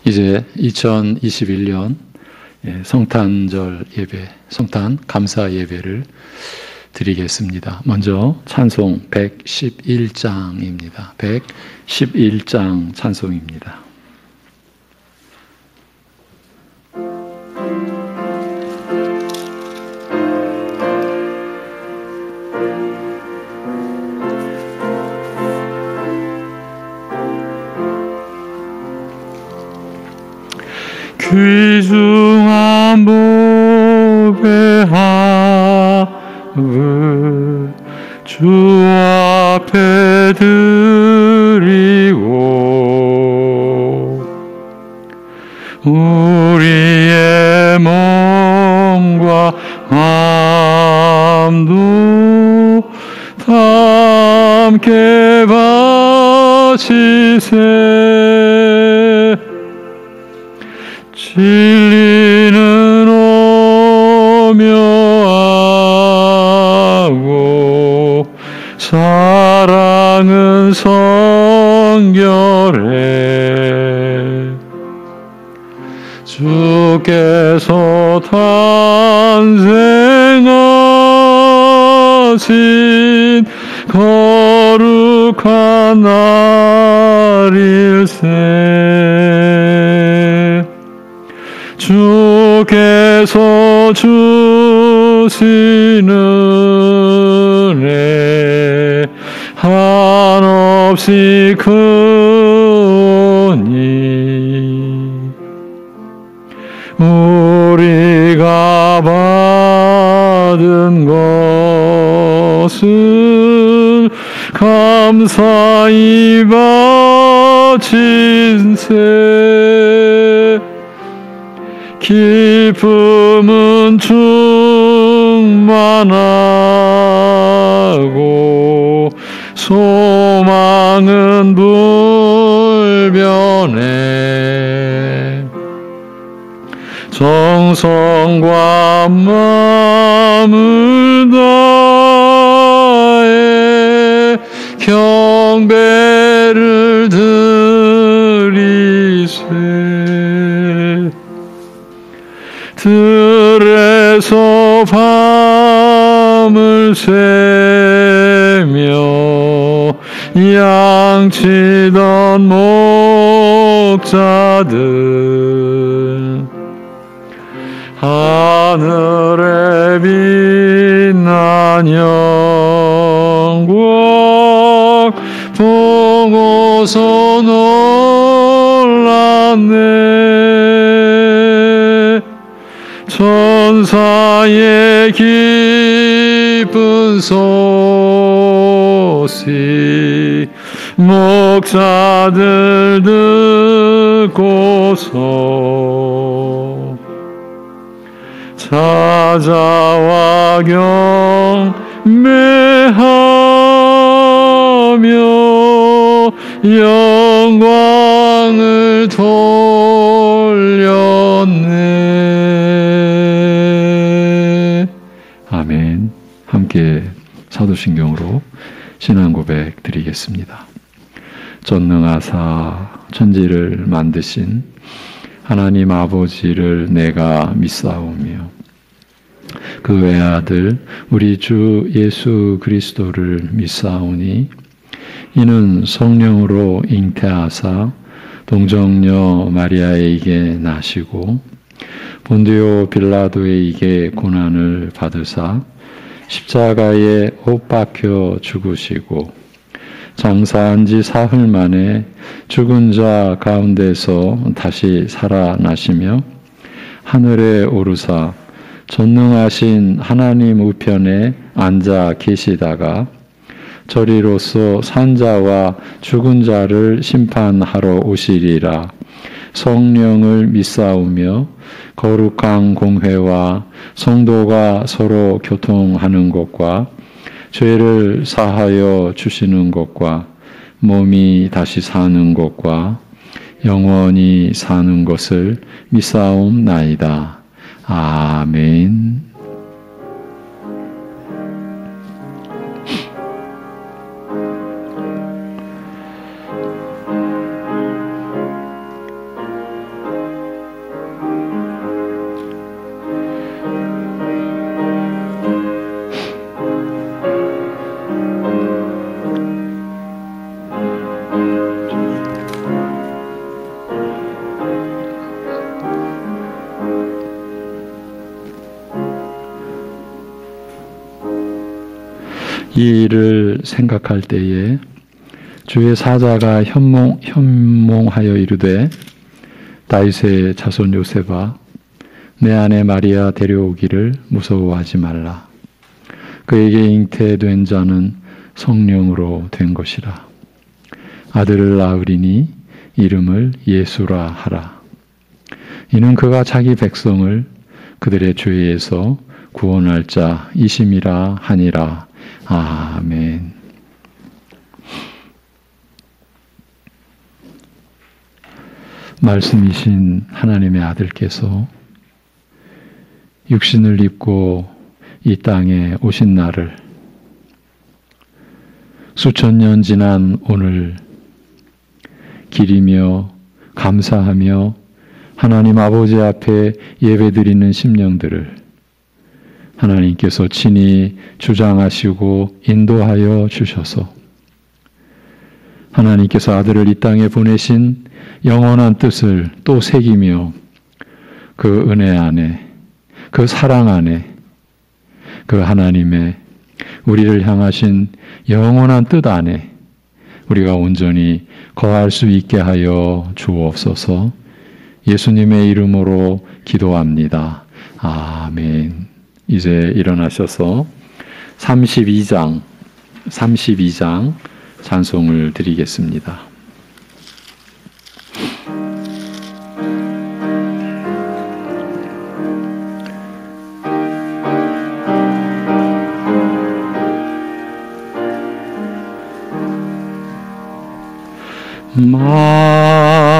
이제 2021년 성탄절 예배, 성탄 감사 예배를 드리겠습니다. 먼저 찬송 111장입니다. 111장 찬송입니다. 귀중한 복의 합을 주 앞에 드리고 우리의 몸과 마음도 함께 바치세. 진리는 오묘하고 사랑은 성결해. 주께서 탄생하신 거룩한 날일세. 주께서 주시는 은혜 한없이 크니 우리가 받은 것을 감사히 바친세. 기쁨은 충만하고 소망은 불변해. 정성과 마음을 다해 경배를 드리세. 들에서 밤을 새며 양치던 목자들 하늘에 빛난 영광 보고서 놀랐네. 천사의 기쁜 소식 목자들 듣고서 찾아와 경배하며 영광을 돌렸네. 아멘. 함께 사도신경으로 신앙 고백 드리겠습니다. 전능하사 천지를 만드신 하나님 아버지를 내가 믿사오며 그 외아들 우리 주 예수 그리스도를 믿사오니 이는 성령으로 잉태하사 동정녀 마리아에게 나시고 본디오 빌라도에게 고난을 받으사 십자가에 못 박혀 죽으시고 장사한 지 사흘 만에 죽은 자 가운데서 다시 살아나시며 하늘에 오르사 전능하신 하나님 우편에 앉아 계시다가 저리로서 산자와 죽은 자를 심판하러 오시리라. 성령을 믿사오며 거룩한 공회와 성도가 서로 교통하는 것과 죄를 사하여 주시는 것과 몸이 다시 사는 것과 영원히 사는 것을 믿사옵나이다. 아멘. 이 일을 생각할 때에 주의 사자가 현몽하여 이르되 다윗의 자손 요셉아 내 아내 마리아 데려오기를 무서워하지 말라. 그에게 잉태된 자는 성령으로 된 것이라. 아들을 낳으리니 이름을 예수라 하라. 이는 그가 자기 백성을 그들의 죄에서 구원할 자 이심이라 하니라. 아멘. 말씀이신 하나님의 아들께서 육신을 입고 이 땅에 오신 날을 수천 년 지난 오늘 기리며 감사하며 하나님 아버지 앞에 예배드리는 심령들을 하나님께서 친히 주장하시고 인도하여 주셔서 하나님께서 아들을 이 땅에 보내신 영원한 뜻을 또 새기며 그 은혜 안에 그 사랑 안에 그 하나님의 우리를 향하신 영원한 뜻 안에 우리가 온전히 거할 수 있게 하여 주옵소서. 예수님의 이름으로 기도합니다. 아멘. 이제 일어나셔서 32장 찬송을 드리겠습니다.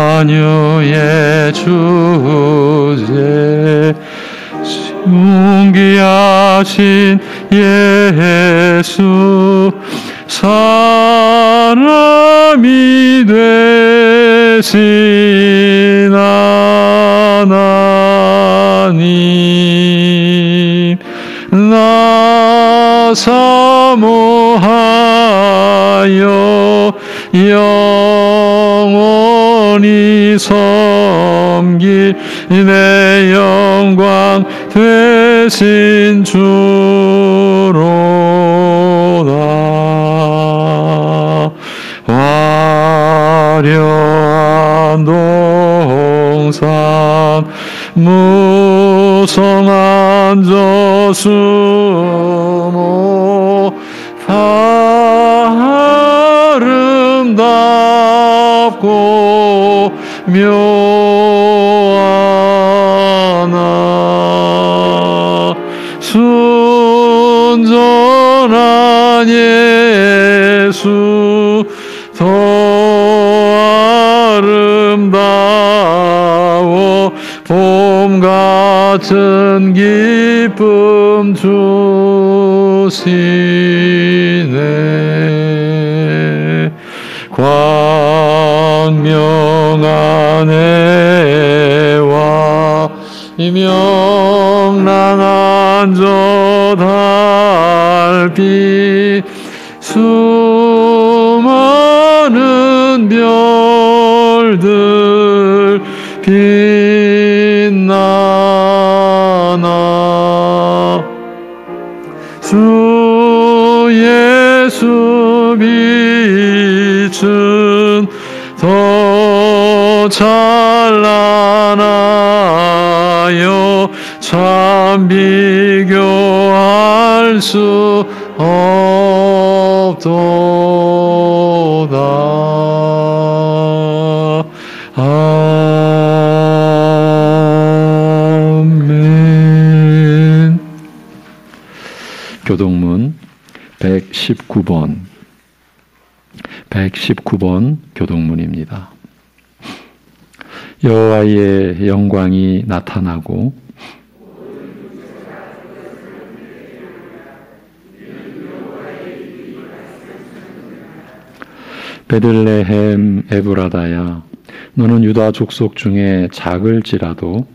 만유의 주제 존귀하신 예수 사람이 되신 하나님 나 사모하여 영원히 섬길 내 영광 되신 주로다. 화려한 동산 무성한 저수모 아름답고 묘하나 순전한 예수 더 아름다워 봄 같은 기쁨 주시네. 광명한 해와 명랑한 저 달빛 수많은 별들 빛나나 주 예수 빛은 더 찬란하여 참 비교할 수 없도다. 아멘. 교동문 119번 교동문입니다. 여호와의 영광이 나타나고 베들레헴 에브라다야 너는 유다 족속 중에 작을지라도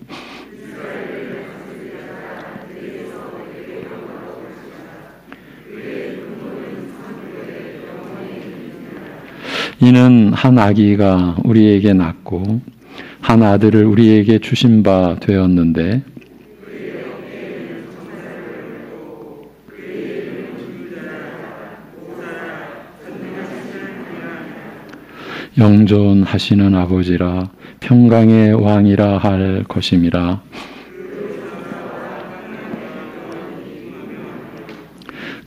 이는 한 아기가 우리에게 낳고 한 아들을 우리에게 주신 바 되었는데 영존하시는 아버지라 평강의 왕이라 할 것임이라.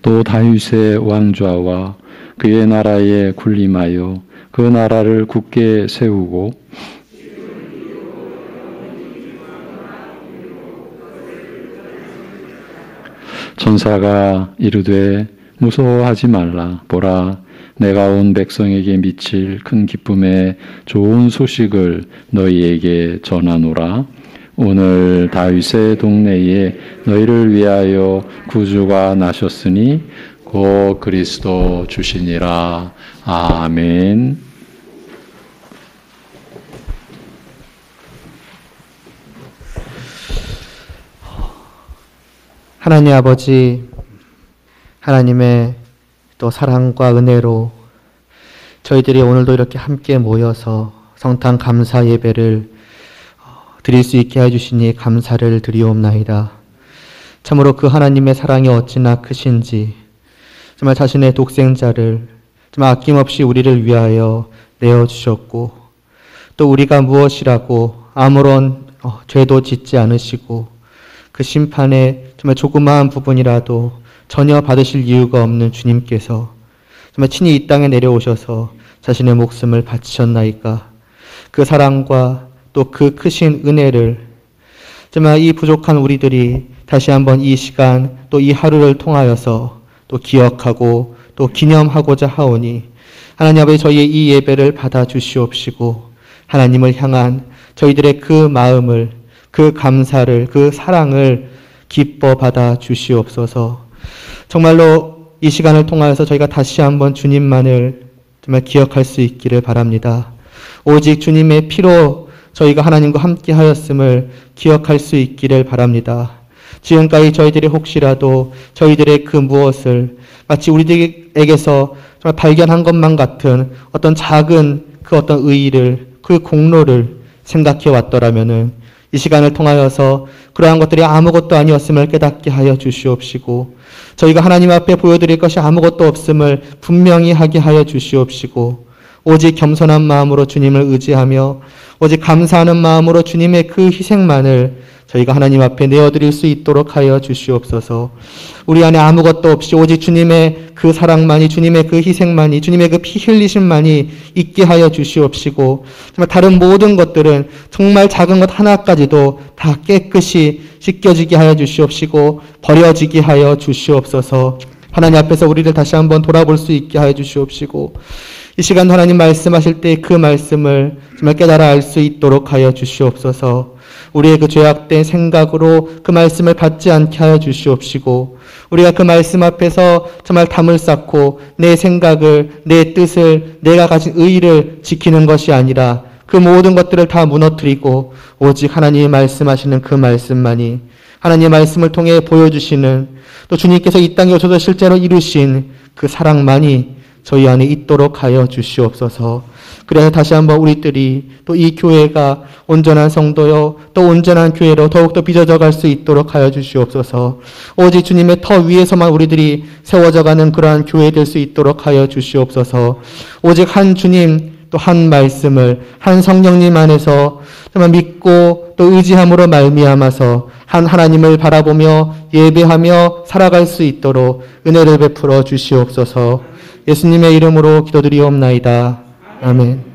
또 다윗의 왕좌와 그의 나라에 군림하여 그 나라를 굳게 세우고 천사가 이르되 무서워하지 말라. 보라, 내가 온 백성에게 미칠 큰 기쁨의 좋은 소식을 너희에게 전하노라. 오늘 다윗의 동네에 너희를 위하여 구주가 나셨으니 곧 그리스도 주시니라. 아멘. 하나님 아버지, 하나님의 또 사랑과 은혜로 저희들이 오늘도 이렇게 함께 모여서 성탄 감사 예배를 드릴 수 있게 해주시니 감사를 드리옵나이다. 참으로 그 하나님의 사랑이 어찌나 크신지, 정말 자신의 독생자를 정말 아낌없이 우리를 위하여 내어주셨고, 또 우리가 무엇이라고 아무런 죄도 짓지 않으시고 그 심판의 정말 조그마한 부분이라도 전혀 받으실 이유가 없는 주님께서 정말 친히 이 땅에 내려오셔서 자신의 목숨을 바치셨나이까. 그 사랑과 또 그 크신 은혜를 정말 이 부족한 우리들이 다시 한번 이 시간 또 이 하루를 통하여서 또 기억하고 또 기념하고자 하오니 하나님 아버지, 저희의 이 예배를 받아주시옵시고 하나님을 향한 저희들의 그 마음을, 그 감사를, 그 사랑을 기뻐 받아 주시옵소서. 정말로 이 시간을 통하여서 저희가 다시 한번 주님만을 정말 기억할 수 있기를 바랍니다. 오직 주님의 피로 저희가 하나님과 함께 하였음을 기억할 수 있기를 바랍니다. 지금까지 저희들이 혹시라도 저희들의 그 무엇을 마치 우리들에게서 정말 발견한 것만 같은 어떤 작은 그 어떤 의의를, 그 공로를 생각해 왔더라면은 이 시간을 통하여서 그러한 것들이 아무것도 아니었음을 깨닫게 하여 주시옵시고, 저희가 하나님 앞에 보여드릴 것이 아무것도 없음을 분명히 하게 하여 주시옵시고, 오직 겸손한 마음으로 주님을 의지하며 오직 감사하는 마음으로 주님의 그 희생만을 저희가 하나님 앞에 내어드릴 수 있도록 하여 주시옵소서. 우리 안에 아무것도 없이 오직 주님의 그 사랑만이, 주님의 그 희생만이, 주님의 그 피 흘리심만이 있게 하여 주시옵시고, 정말 다른 모든 것들은 정말 작은 것 하나까지도 다 깨끗이 씻겨지게 하여 주시옵시고 버려지게 하여 주시옵소서. 하나님 앞에서 우리를 다시 한번 돌아볼 수 있게 하여 주시옵시고, 이 시간 하나님 말씀하실 때 그 말씀을 정말 깨달아 알 수 있도록 하여 주시옵소서. 우리의 그 죄악된 생각으로 그 말씀을 받지 않게 하여 주시옵시고, 우리가 그 말씀 앞에서 정말 담을 쌓고 내 생각을, 내 뜻을, 내가 가진 의의를 지키는 것이 아니라 그 모든 것들을 다 무너뜨리고 오직 하나님이 말씀하시는 그 말씀만이, 하나님의 말씀을 통해 보여주시는, 또 주님께서 이 땅에 오셔서 실제로 이루신 그 사랑만이 저희 안에 있도록 하여 주시옵소서. 그래서 다시 한번 우리들이 또 이 교회가 온전한 성도요, 또 온전한 교회로 더욱더 빚어져 갈 수 있도록 하여 주시옵소서. 오직 주님의 터 위에서만 우리들이 세워져 가는 그러한 교회 될 수 있도록 하여 주시옵소서. 오직 한 주님, 또 한 말씀을 한 성령님 안에서 정말 믿고 또 의지함으로 말미암아서 한 하나님을 바라보며 예배하며 살아갈 수 있도록 은혜를 베풀어 주시옵소서. 예수님의 이름으로 기도드리옵나이다. 아멘.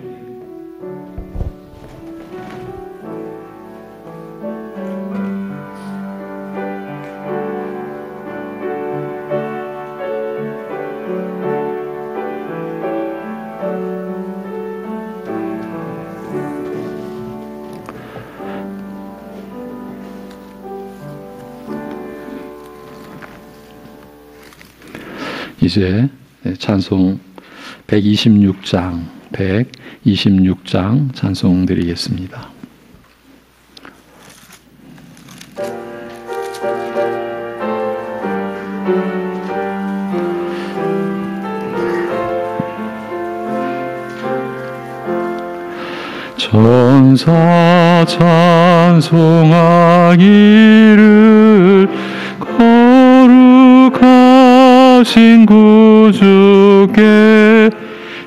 이제 찬송 126장 찬송 드리겠습니다. 천사 찬송하기를 거룩하신 구주께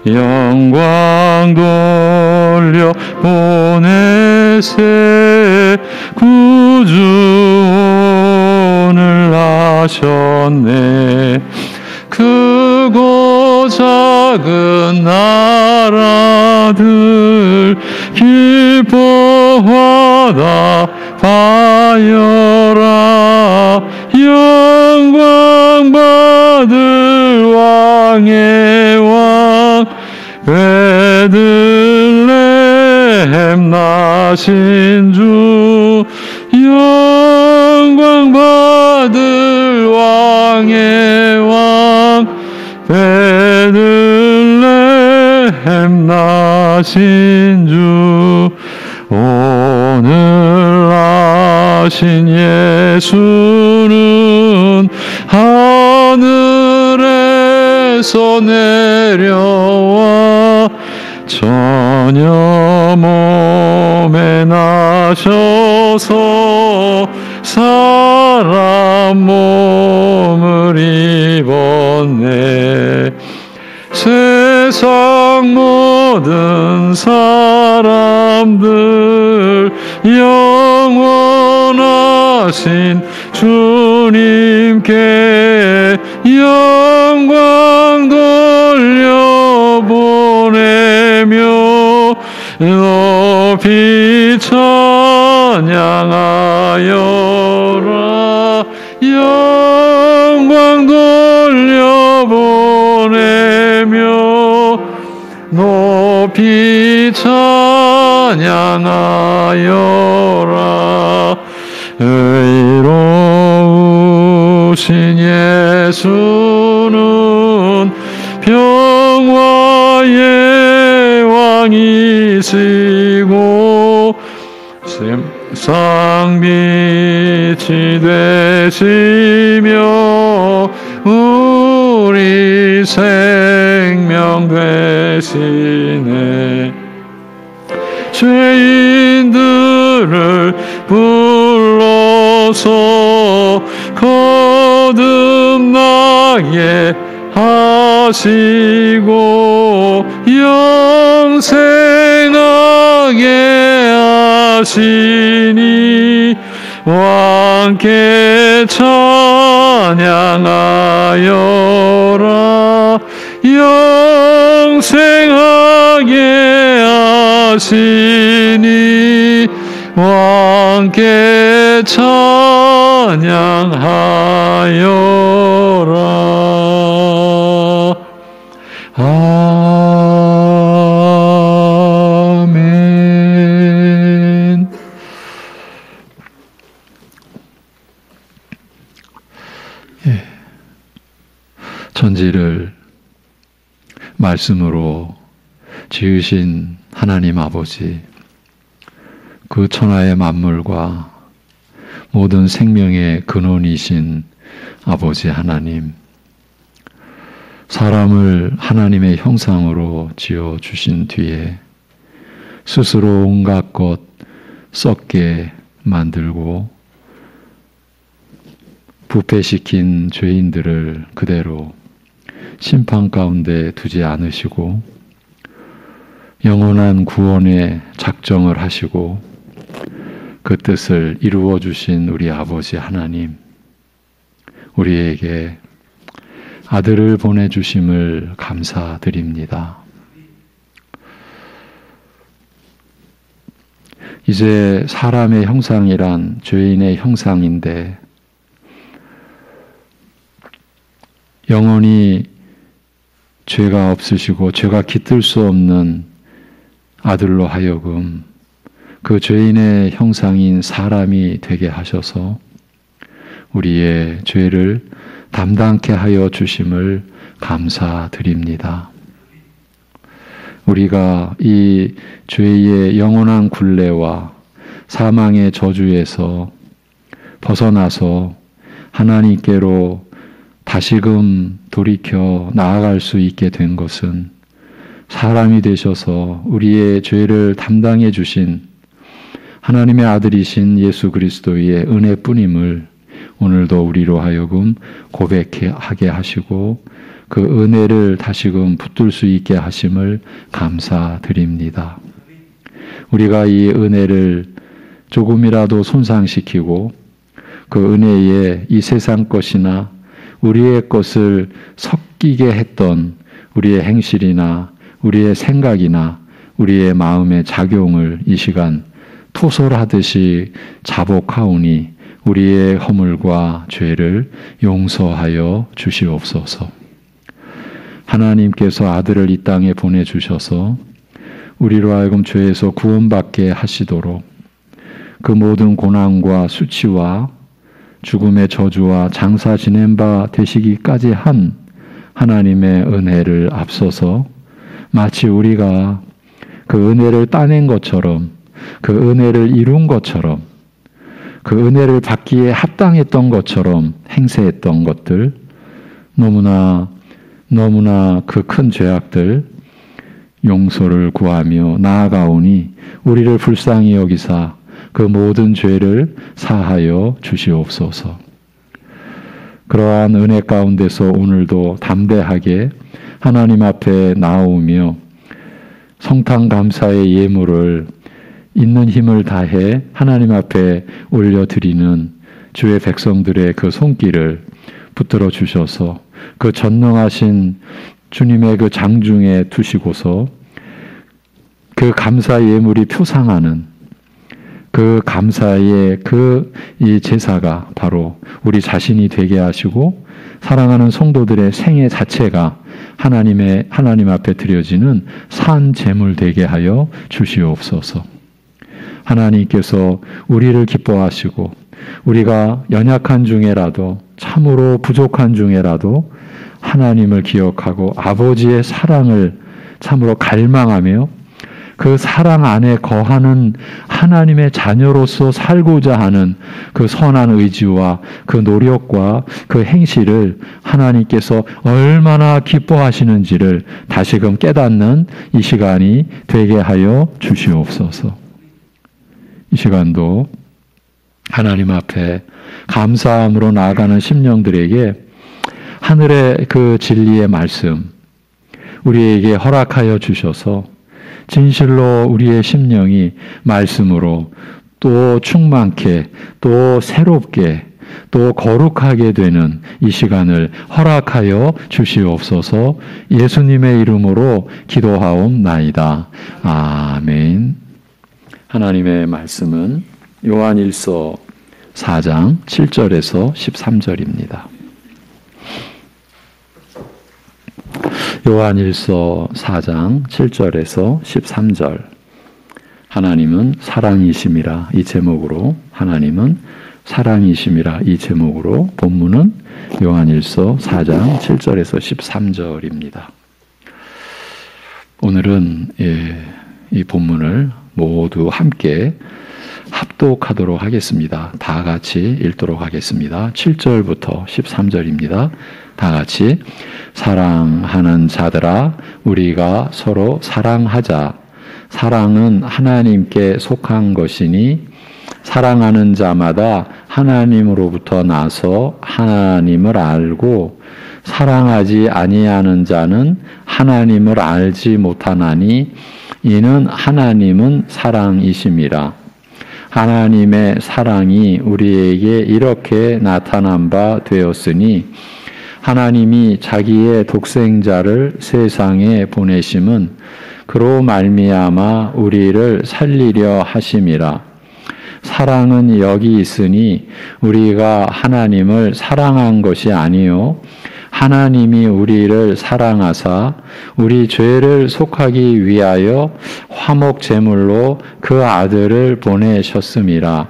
영광 돌려 보내세 구주를 하셨네. 크고 작은 나라들 기뻐하다 하여라. 영광 받을 왕의 왕 베들레헴 나신 주. 영광 받을 왕의 왕 베들레헴 나신 주. 오늘 나신 예수는 하늘에서 내려와 전혀 몸에 나셔서 사람 몸을 입었네. 세상 모든 사람들 영원하신 주님께 영광 돌려보내며 높이 찬양하여라. 영광 돌려보내며 높이 찬양하여라. 의로우신 예수는 평화의 왕이시고 쌍빛이 되시며 우리 생명 되시네. 죄인들을 불러서 거듭나게 하시고 영생하게 하시니 왕께 찬양하여라. 영생하게 하시니 왕께 찬양하여라. 아멘. 예. 천지를 말씀으로 지으신 하나님 아버지, 그 천하의 만물과 모든 생명의 근원이신 아버지 하나님, 사람을 하나님의 형상으로 지어주신 뒤에 스스로 온갖 것 썩게 만들고 부패시킨 죄인들을 그대로 심판 가운데 두지 않으시고 영원한 구원의 작정을 하시고 그 뜻을 이루어 주신 우리 아버지 하나님, 우리에게 아들을 보내주심을 감사드립니다. 이제 사람의 형상이란 죄인의 형상인데 영원히 죄가 없으시고 죄가 깃들 수 없는 아들로 하여금 그 죄인의 형상인 사람이 되게 하셔서 우리의 죄를 담당케 하여 주심을 감사드립니다. 우리가 이 죄의 영원한 굴레와 사망의 저주에서 벗어나서 하나님께로 다시금 돌이켜 나아갈 수 있게 된 것은 사람이 되셔서 우리의 죄를 담당해 주신 하나님의 아들이신 예수 그리스도의 은혜뿐임을 오늘도 우리로 하여금 고백하게 하시고 그 은혜를 다시금 붙들 수 있게 하심을 감사드립니다. 우리가 이 은혜를 조금이라도 손상시키고 그 은혜에 이 세상 것이나 우리의 것을 섞이게 했던 우리의 행실이나 우리의 생각이나 우리의 마음의 작용을 이 시간 토설하듯이 자복하오니 우리의 허물과 죄를 용서하여 주시옵소서. 하나님께서 아들을 이 땅에 보내주셔서 우리로 하여금 죄에서 구원받게 하시도록 그 모든 고난과 수치와 죽음의 저주와 장사 지낸 바 되시기까지 한 하나님의 은혜를 앞서서 마치 우리가 그 은혜를 따낸 것처럼 그 은혜를 이룬 것처럼 그 은혜를 받기에 합당했던 것처럼 행세했던 것들 너무나 그 큰 죄악들 용서를 구하며 나아가오니 우리를 불쌍히 여기사 그 모든 죄를 사하여 주시옵소서. 그러한 은혜 가운데서 오늘도 담대하게 하나님 앞에 나오며 성탄 감사의 예물을 있는 힘을 다해 하나님 앞에 올려드리는 주의 백성들의 그 손길을 붙들어 주셔서 그 전능하신 주님의 그 장중에 두시고서 그 감사 예물이 표상하는 그 감사의 이 제사가 바로 우리 자신이 되게 하시고 사랑하는 성도들의 생애 자체가 하나님 앞에 드려지는 산 제물 되게 하여 주시옵소서. 하나님께서 우리를 기뻐하시고 우리가 연약한 중에라도 참으로 부족한 중에라도 하나님을 기억하고 아버지의 사랑을 참으로 갈망하며 그 사랑 안에 거하는 하나님의 자녀로서 살고자 하는 그 선한 의지와 그 노력과 그 행실을 하나님께서 얼마나 기뻐하시는지를 다시금 깨닫는 이 시간이 되게 하여 주시옵소서. 이 시간도 하나님 앞에 감사함으로 나아가는 심령들에게 하늘의 그 진리의 말씀 우리에게 허락하여 주셔서 진실로 우리의 심령이 말씀으로 또 충만케 또 새롭게 또 거룩하게 되는 이 시간을 허락하여 주시옵소서. 예수님의 이름으로 기도하옵나이다. 아멘. 하나님의 말씀은 요한일서 4장 7절에서 13절입니다. 요한일서 4장 7절에서 13절. 하나님은 사랑이심이라 이 제목으로 하나님은 사랑이심이라 이 제목으로 본문은 요한일서 4장 7절에서 13절입니다. 오늘은 이 본문을 모두 함께 합독하도록 하겠습니다. 다 같이 읽도록 하겠습니다. 7절부터 13절입니다. 다 같이 사랑하는 자들아 우리가 서로 사랑하자. 사랑은 하나님께 속한 것이니 사랑하는 자마다 하나님으로부터 나서 하나님을 알고 사랑하지 아니하는 자는 하나님을 알지 못하나니 이는 하나님은 사랑이심이라. 하나님의 사랑이 우리에게 이렇게 나타난 바 되었으니 하나님이 자기의 독생자를 세상에 보내심은 그로 말미암아 우리를 살리려 하심이라. 사랑은 여기 있으니 우리가 하나님을 사랑한 것이 아니요 하나님이 우리를 사랑하사 우리 죄를 속하기 위하여 화목 제물로 그 아들을 보내셨음이라.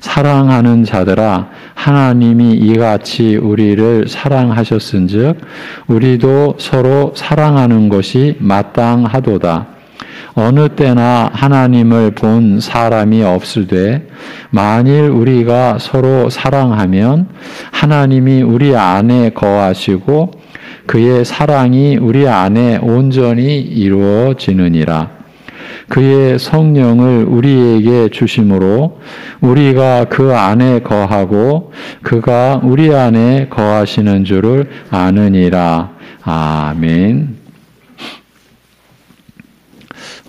사랑하는 자들아 하나님이 이같이 우리를 사랑하셨은즉 우리도 서로 사랑하는 것이 마땅하도다. 어느 때나 하나님을 본 사람이 없으되 만일 우리가 서로 사랑하면 하나님이 우리 안에 거하시고 그의 사랑이 우리 안에 온전히 이루어지느니라. 그의 성령을 우리에게 주심으로 우리가 그 안에 거하고 그가 우리 안에 거하시는 줄을 아느니라. 아멘.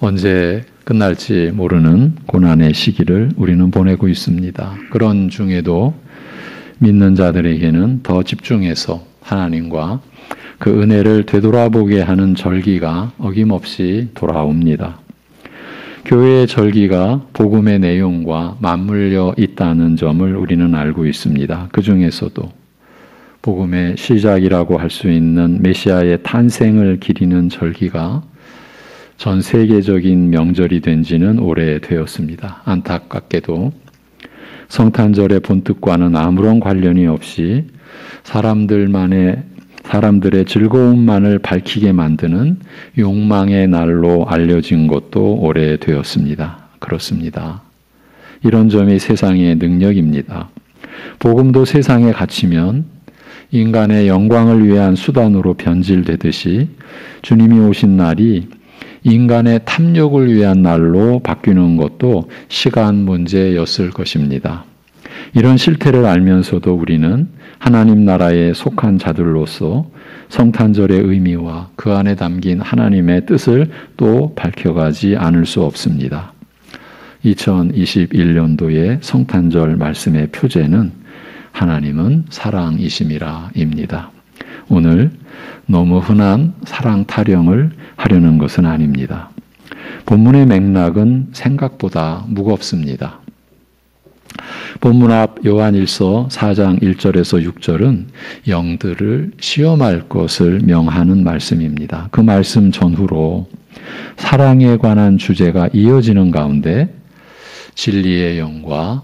언제 끝날지 모르는 고난의 시기를 우리는 보내고 있습니다. 그런 중에도 믿는 자들에게는 더 집중해서 하나님과 그 은혜를 되돌아보게 하는 절기가 어김없이 돌아옵니다. 교회의 절기가 복음의 내용과 맞물려 있다는 점을 우리는 알고 있습니다. 그 중에서도 복음의 시작이라고 할 수 있는 메시아의 탄생을 기리는 절기가 전 세계적인 명절이 된 지는 오래되었습니다. 안타깝게도 성탄절의 본뜻과는 아무런 관련이 없이 사람들의 즐거움만을 밝히게 만드는 욕망의 날로 알려진 것도 오래되었습니다. 그렇습니다. 이런 점이 세상의 능력입니다. 복음도 세상에 갇히면 인간의 영광을 위한 수단으로 변질되듯이 주님이 오신 날이 인간의 탐욕을 위한 날로 바뀌는 것도 시간 문제였을 것입니다. 이런 실태를 알면서도 우리는 하나님 나라에 속한 자들로서 성탄절의 의미와 그 안에 담긴 하나님의 뜻을 또 밝혀가지 않을 수 없습니다. 2021년도의 성탄절 말씀의 표제는 하나님은 사랑이심이라입니다. 오늘 너무 흔한 사랑 타령을 하려는 것은 아닙니다. 본문의 맥락은 생각보다 무겁습니다. 본문 앞 요한일서 4장 1절에서 6절은 영들을 시험할 것을 명하는 말씀입니다. 그 말씀 전후로 사랑에 관한 주제가 이어지는 가운데 진리의 영과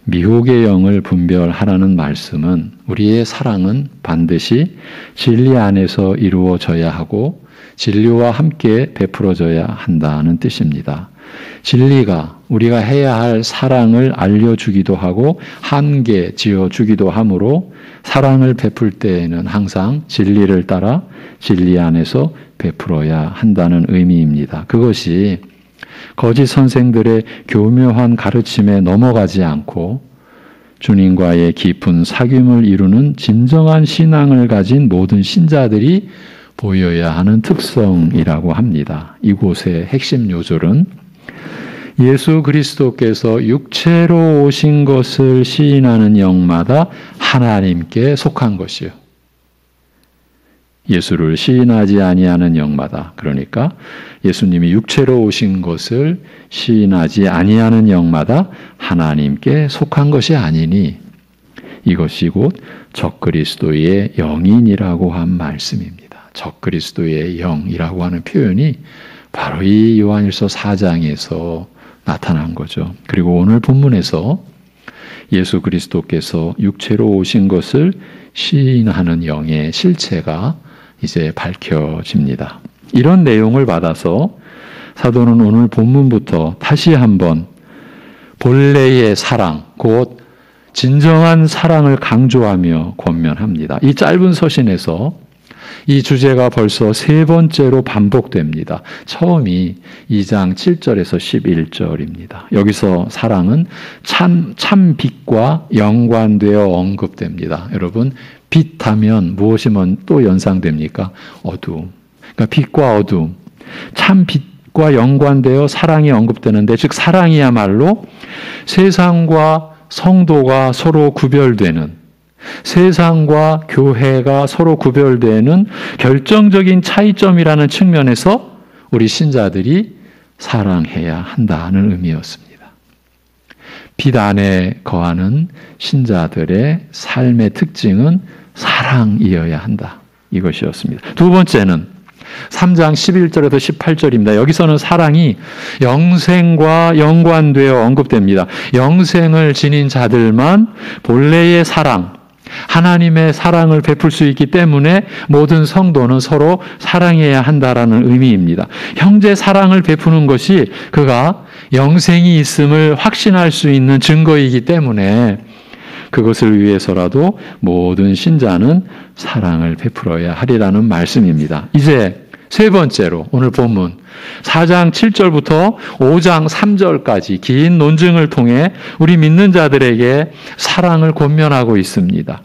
미혹의 영을 분별하라는 말씀은 우리의 사랑은 반드시 진리 안에서 이루어져야 하고 진리와 함께 베풀어져야 한다는 뜻입니다. 진리가 우리가 해야 할 사랑을 알려주기도 하고 한계 지어주기도 하므로 사랑을 베풀 때에는 항상 진리를 따라 진리 안에서 베풀어야 한다는 의미입니다. 그것이 거짓 선생들의 교묘한 가르침에 넘어가지 않고 주님과의 깊은 사귐을 이루는 진정한 신앙을 가진 모든 신자들이 보여야 하는 특성이라고 합니다. 이곳의 핵심 요절은 예수 그리스도께서 육체로 오신 것을 시인하는 영마다 하나님께 속한 것이요. 예수를 시인하지 아니하는 영마다, 그러니까 예수님이 육체로 오신 것을 시인하지 아니하는 영마다 하나님께 속한 것이 아니니 이것이 곧 적그리스도의 영인이라고 한 말씀입니다. 적그리스도의 영이라고 하는 표현이 바로 이 요한일서 4장에서 나타난 거죠. 그리고 오늘 본문에서 예수 그리스도께서 육체로 오신 것을 시인하는 영의 실체가 이제 밝혀집니다. 이런 내용을 받아서 사도는 오늘 본문부터 다시 한번 본래의 사랑, 곧 진정한 사랑을 강조하며 권면합니다. 이 짧은 서신에서 이 주제가 벌써 세 번째로 반복됩니다. 처음이 2장 7절에서 11절입니다. 여기서 사랑은 참 빛과 연관되어 언급됩니다. 여러분, 빛하면 무엇이 또 연상됩니까? 어두움. 그러니까 빛과 어두움, 참 빛과 연관되어 사랑이 언급되는데, 즉 사랑이야말로 세상과 성도가 서로 구별되는, 세상과 교회가 서로 구별되는 결정적인 차이점이라는 측면에서 우리 신자들이 사랑해야 한다는 의미였습니다. 빛 안에 거하는 신자들의 삶의 특징은 사랑이어야 한다. 이것이었습니다. 두 번째는 3장 11절에서 18절입니다. 여기서는 사랑이 영생과 연관되어 언급됩니다. 영생을 지닌 자들만 본래의 사랑, 하나님의 사랑을 베풀 수 있기 때문에 모든 성도는 서로 사랑해야 한다라는 의미입니다. 형제 사랑을 베푸는 것이 그가 영생이 있음을 확신할 수 있는 증거이기 때문에 그것을 위해서라도 모든 신자는 사랑을 베풀어야 하리라는 말씀입니다. 이제 세 번째로 오늘 본문 4장 7절부터 5장 3절까지 긴 논증을 통해 우리 믿는 자들에게 사랑을 권면하고 있습니다.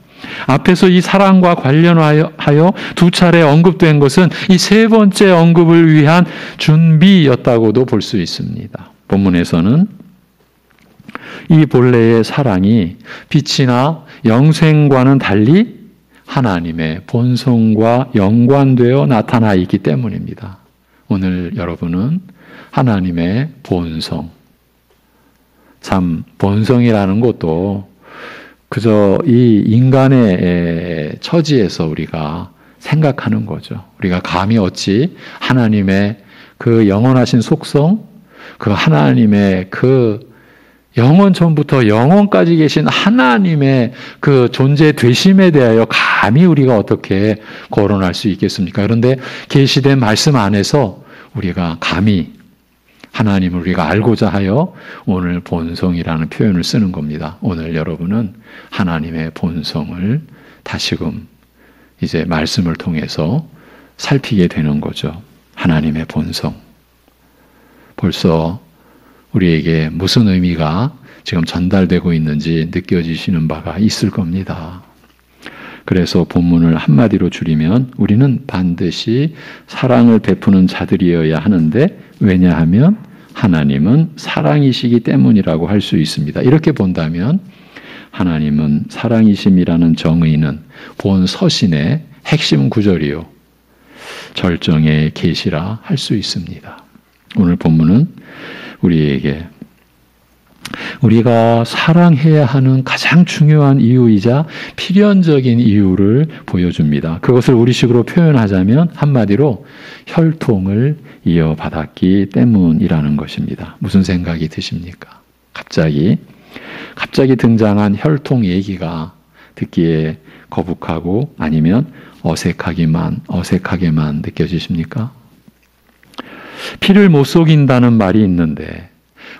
앞에서 이 사랑과 관련하여 두 차례 언급된 것은 이 세 번째 언급을 위한 준비였다고도 볼 수 있습니다. 본문에서는 이 본래의 사랑이 빛이나 영생과는 달리 하나님의 본성과 연관되어 나타나 있기 때문입니다. 오늘 여러분은 하나님의 본성, 참 본성이라는 것도 그저 이 인간의 처지에서 우리가 생각하는 거죠. 우리가 감히 어찌 하나님의 그 영원하신 속성, 그 하나님의 그 영원 전부터 영원까지 계신 하나님의 그 존재 되심에 대하여 감히 우리가 어떻게 거론할 수 있겠습니까? 그런데 계시된 말씀 안에서 우리가 감히 하나님을 우리가 알고자 하여 오늘 본성이라는 표현을 쓰는 겁니다. 오늘 여러분은 하나님의 본성을 다시금 이제 말씀을 통해서 살피게 되는 거죠. 하나님의 본성. 벌써 우리에게 무슨 의미가 지금 전달되고 있는지 느껴지시는 바가 있을 겁니다. 그래서 본문을 한마디로 줄이면 우리는 반드시 사랑을 베푸는 자들이어야 하는데 왜냐하면 하나님은 사랑이시기 때문이라고 할 수 있습니다. 이렇게 본다면 하나님은 사랑이심이라는 정의는 본 서신의 핵심 구절이요 절정의 계시라 할 수 있습니다. 오늘 본문은 우리에게 우리가 사랑해야 하는 가장 중요한 이유이자 필연적인 이유를 보여줍니다. 그것을 우리식으로 표현하자면 한마디로 혈통을 이어받았기 때문이라는 것입니다. 무슨 생각이 드십니까? 갑자기 등장한 혈통 얘기가 듣기에 거북하고 아니면 어색하게만 느껴지십니까? 피를 못 속인다는 말이 있는데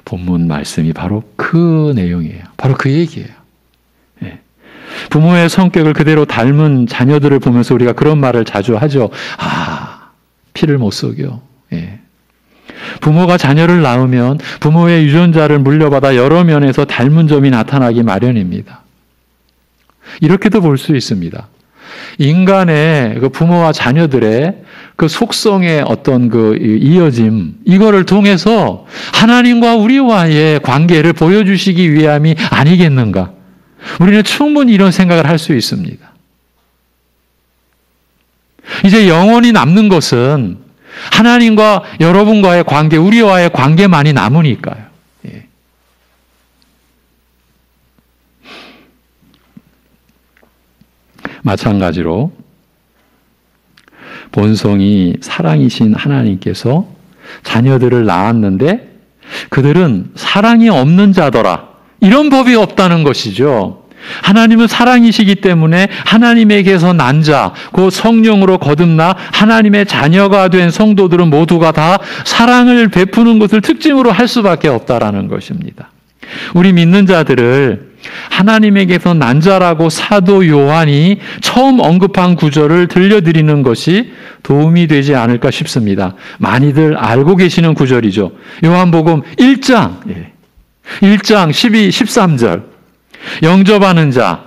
본문 말씀이 바로 그 내용이에요. 바로 그 얘기예요. 예. 부모의 성격을 그대로 닮은 자녀들을 보면서 우리가 그런 말을 자주 하죠. 피를 못 속여. 예. 부모가 자녀를 낳으면 부모의 유전자를 물려받아 여러 면에서 닮은 점이 나타나기 마련입니다. 이렇게도 볼 수 있습니다. 인간의 그 부모와 자녀들의 그 속성의 어떤 그 이어짐, 이거를 통해서 하나님과 우리와의 관계를 보여주시기 위함이 아니겠는가? 우리는 충분히 이런 생각을 할 수 있습니다. 이제 영원히 남는 것은 하나님과 여러분과의 관계, 우리와의 관계만이 남으니까요. 예. 마찬가지로 본성이 사랑이신 하나님께서 자녀들을 낳았는데 그들은 사랑이 없는 자더라. 이런 법이 없다는 것이죠. 하나님은 사랑이시기 때문에 하나님에게서 난 자, 그 성령으로 거듭나 하나님의 자녀가 된 성도들은 모두가 다 사랑을 베푸는 것을 특징으로 할 수밖에 없다라는 것입니다. 우리 믿는 자들을 하나님에게서 난 자라고 사도 요한이 처음 언급한 구절을 들려드리는 것이 도움이 되지 않을까 싶습니다. 많이들 알고 계시는 구절이죠. 요한복음 1장 12, 13절 영접하는 자,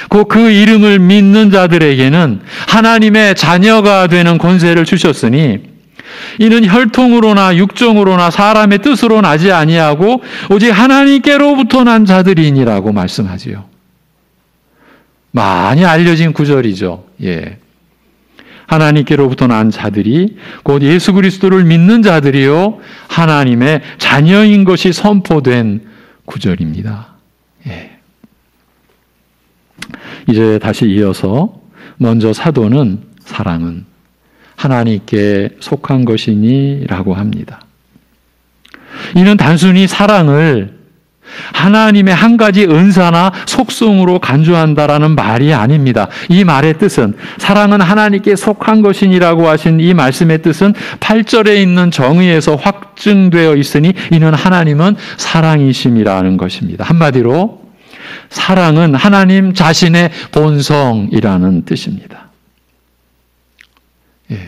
그 이름을 믿는 자들에게는 하나님의 자녀가 되는 권세를 주셨으니 이는 혈통으로나 육정으로나 사람의 뜻으로 나지 아니하고 오직 하나님께로부터 난 자들이니라고 말씀하지요. 많이 알려진 구절이죠. 예. 하나님께로부터 난 자들이 곧 예수 그리스도를 믿는 자들이요 하나님의 자녀인 것이 선포된 구절입니다. 예. 이제 다시 이어서 먼저 사도는 사랑은 하나님께 속한 것이니 라고 합니다. 이는 단순히 사랑을 하나님의 한 가지 은사나 속성으로 간주한다라는 말이 아닙니다. 이 말의 뜻은 사랑은 하나님께 속한 것이니라고 하신 이 말씀의 뜻은 8절에 있는 정의에서 확증되어 있으니 이는 하나님은 사랑이심이라는 것입니다. 한마디로 사랑은 하나님 자신의 본성이라는 뜻입니다. 예.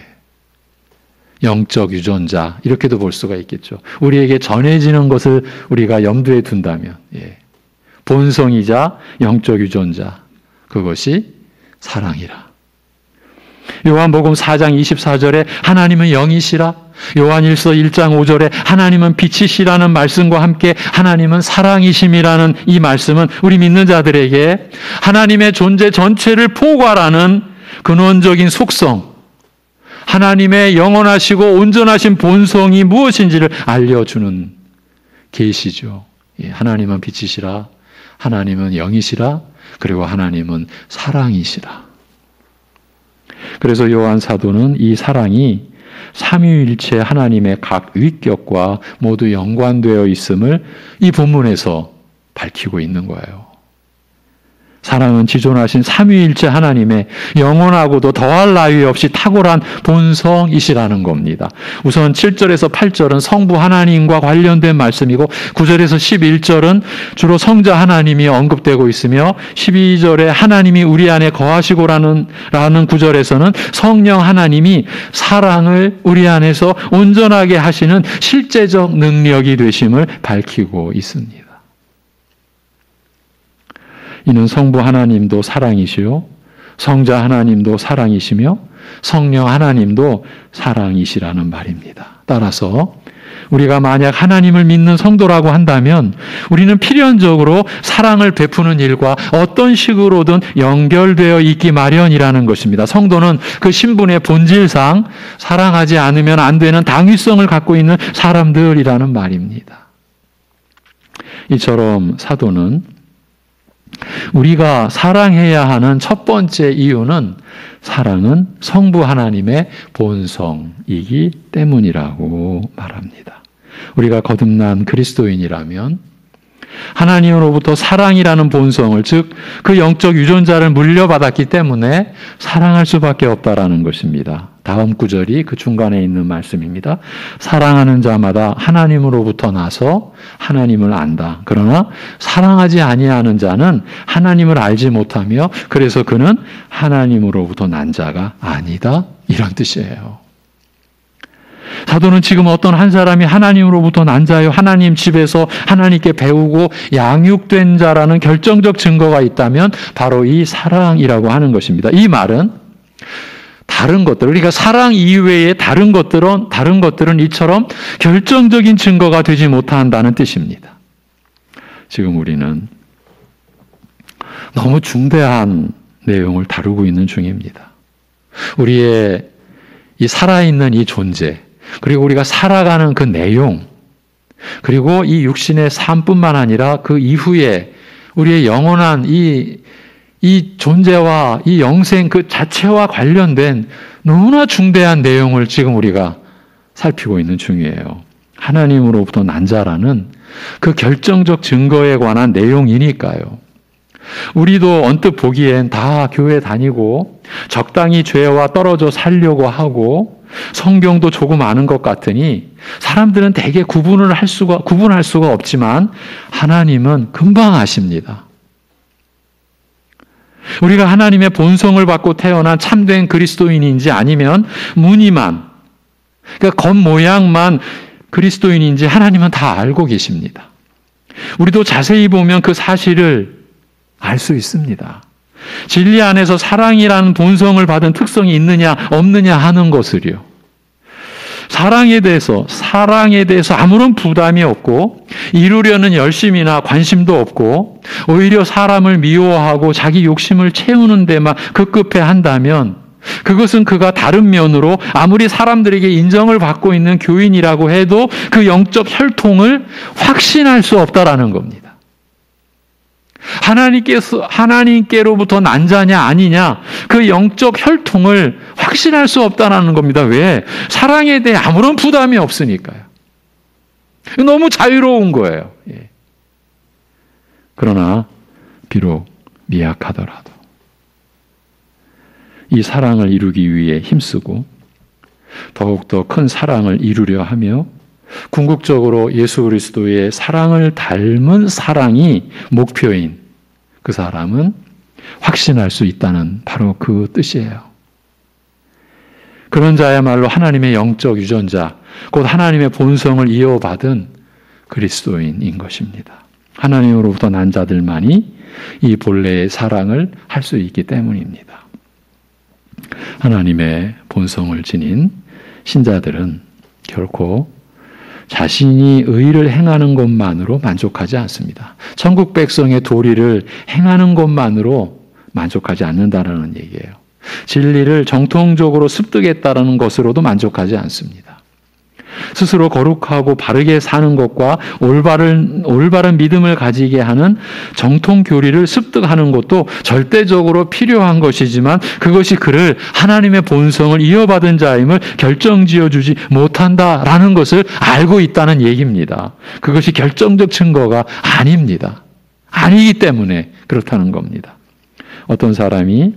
영적 유전자 이렇게도 볼 수가 있겠죠. 우리에게 전해지는 것을 우리가 염두에 둔다면 본성이자 영적 유전자 그것이 사랑이라. 요한복음 4장 24절에 하나님은 영이시라. 요한일서 1장 5절에 하나님은 빛이시라는 말씀과 함께 하나님은 사랑이심이라는 이 말씀은 우리 믿는 자들에게 하나님의 존재 전체를 포괄하는 근원적인 속성, 하나님의 영원하시고 온전하신 본성이 무엇인지를 알려주는 계시죠. 하나님은 빛이시라, 하나님은 영이시라, 그리고 하나님은 사랑이시라. 그래서 요한 사도는 이 사랑이 삼위일체 하나님의 각 위격과 모두 연관되어 있음을 이 본문에서 밝히고 있는 거예요. 사랑은 지존하신 삼위일체 하나님의 영원하고도 더할 나위 없이 탁월한 본성이시라는 겁니다. 우선 7절에서 8절은 성부 하나님과 관련된 말씀이고 9절에서 11절은 주로 성자 하나님이 언급되고 있으며 12절에 하나님이 우리 안에 거하시고라는 구절에서는 성령 하나님이 사랑을 우리 안에서 온전하게 하시는 실제적 능력이 되심을 밝히고 있습니다. 이는 성부 하나님도 사랑이시요 성자 하나님도 사랑이시며 성령 하나님도 사랑이시라는 말입니다. 따라서 우리가 만약 하나님을 믿는 성도라고 한다면 우리는 필연적으로 사랑을 베푸는 일과 어떤 식으로든 연결되어 있기 마련이라는 것입니다. 성도는 그 신분의 본질상 사랑하지 않으면 안 되는 당위성을 갖고 있는 사람들이라는 말입니다. 이처럼 사도는 우리가 사랑해야 하는 첫 번째 이유는 사랑은 성부 하나님의 본성이기 때문이라고 말합니다. 우리가 거듭난 그리스도인이라면 하나님으로부터 사랑이라는 본성을, 즉 그 영적 유전자를 물려받았기 때문에 사랑할 수밖에 없다라는 것입니다. 다음 구절이 그 중간에 있는 말씀입니다. 사랑하는 자마다 하나님으로부터 나서 하나님을 안다. 그러나 사랑하지 아니하는 자는 하나님을 알지 못하며 그래서 그는 하나님으로부터 난 자가 아니다. 이런 뜻이에요. 사도는 지금 어떤 한 사람이 하나님으로부터 난 자요, 하나님 집에서 하나님께 배우고 양육된 자라는 결정적 증거가 있다면 바로 이 사랑이라고 하는 것입니다. 이 말은 다른 것들, 그러니까 사랑 이외의 다른 것들은 이처럼 결정적인 증거가 되지 못한다는 뜻입니다. 지금 우리는 너무 중대한 내용을 다루고 있는 중입니다. 우리의 이 살아있는 이 존재, 그리고 우리가 살아가는 그 내용, 그리고 이 육신의 삶뿐만 아니라 그 이후에 우리의 영원한 이 존재와 이 영생 그 자체와 관련된 너무나 중대한 내용을 지금 우리가 살피고 있는 중이에요. 하나님으로부터 난 자라는 그 결정적 증거에 관한 내용이니까요. 우리도 언뜻 보기엔 다 교회 다니고 적당히 죄와 떨어져 살려고 하고 성경도 조금 아는 것 같으니 사람들은 대개 구분할 수가 없지만 하나님은 금방 아십니다. 우리가 하나님의 본성을 받고 태어난 참된 그리스도인인지 아니면 무늬만, 그러니까 겉모양만 그리스도인인지 하나님은 다 알고 계십니다. 우리도 자세히 보면 그 사실을 알 수 있습니다. 진리 안에서 사랑이라는 본성을 받은 특성이 있느냐 없느냐 하는 것을요. 사랑에 대해서 아무런 부담이 없고 이루려는 열심이나 관심도 없고 오히려 사람을 미워하고 자기 욕심을 채우는 데만 급급해 한다면 그것은 그가 다른 면으로 아무리 사람들에게 인정을 받고 있는 교인이라고 해도 그 영적 혈통을 확신할 수 없다라는 겁니다. 하나님께로부터 난 자냐 아니냐 그 영적 혈통을 확신할 수 없다는 겁니다. 왜? 사랑에 대해 아무런 부담이 없으니까요. 너무 자유로운 거예요. 그러나 비록 미약하더라도 이 사랑을 이루기 위해 힘쓰고 더욱더 큰 사랑을 이루려 하며 궁극적으로 예수 그리스도의 사랑을 닮은 사랑이 목표인 그 사람은 확신할 수 있다는 바로 그 뜻이에요. 그런 자야말로 하나님의 영적 유전자, 곧 하나님의 본성을 이어받은 그리스도인인 것입니다. 하나님으로부터 난 자들만이 이 본래의 사랑을 할 수 있기 때문입니다. 하나님의 본성을 지닌 신자들은 결코 자신이 의를 행하는 것만으로 만족하지 않습니다. 천국 백성의 도리를 행하는 것만으로 만족하지 않는다는 얘기예요. 진리를 정통적으로 습득했다는 것으로도 만족하지 않습니다. 스스로 거룩하고 바르게 사는 것과 올바른 믿음을 가지게 하는 정통 교리를 습득하는 것도 절대적으로 필요한 것이지만 그것이 그를 하나님의 본성을 이어받은 자임을 결정지어주지 못한다라는 것을 알고 있다는 얘기입니다. 그것이 결정적 증거가 아닙니다. 아니기 때문에 그렇다는 겁니다. 어떤 사람이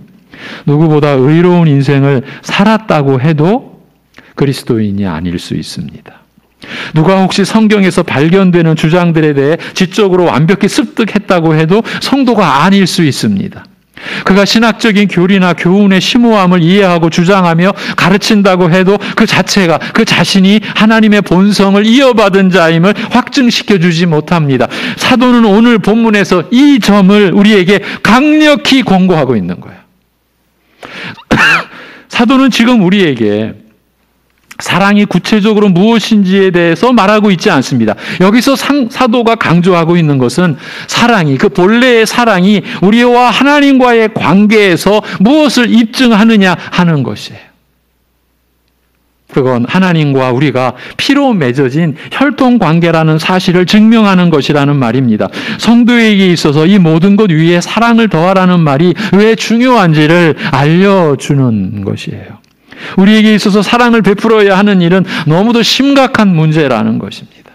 누구보다 의로운 인생을 살았다고 해도 그리스도인이 아닐 수 있습니다. 누가 혹시 성경에서 발견되는 주장들에 대해 지적으로 완벽히 습득했다고 해도 성도가 아닐 수 있습니다. 그가 신학적인 교리나 교훈의 심오함을 이해하고 주장하며 가르친다고 해도 그 자체가 그 자신이 하나님의 본성을 이어받은 자임을 확증시켜 주지 못합니다. 사도는 오늘 본문에서 이 점을 우리에게 강력히 권고하고 있는 거예요. 사도는 지금 우리에게 사랑이 구체적으로 무엇인지에 대해서 말하고 있지 않습니다. 여기서 사도가 강조하고 있는 것은 사랑이, 그 본래의 사랑이 우리와 하나님과의 관계에서 무엇을 입증하느냐 하는 것이에요. 그건 하나님과 우리가 피로 맺어진 혈통관계라는 사실을 증명하는 것이라는 말입니다. 성도에게 있어서 이 모든 것 위에 사랑을 더하라는 말이 왜 중요한지를 알려주는 것이에요. 우리에게 있어서 사랑을 베풀어야 하는 일은 너무도 심각한 문제라는 것입니다.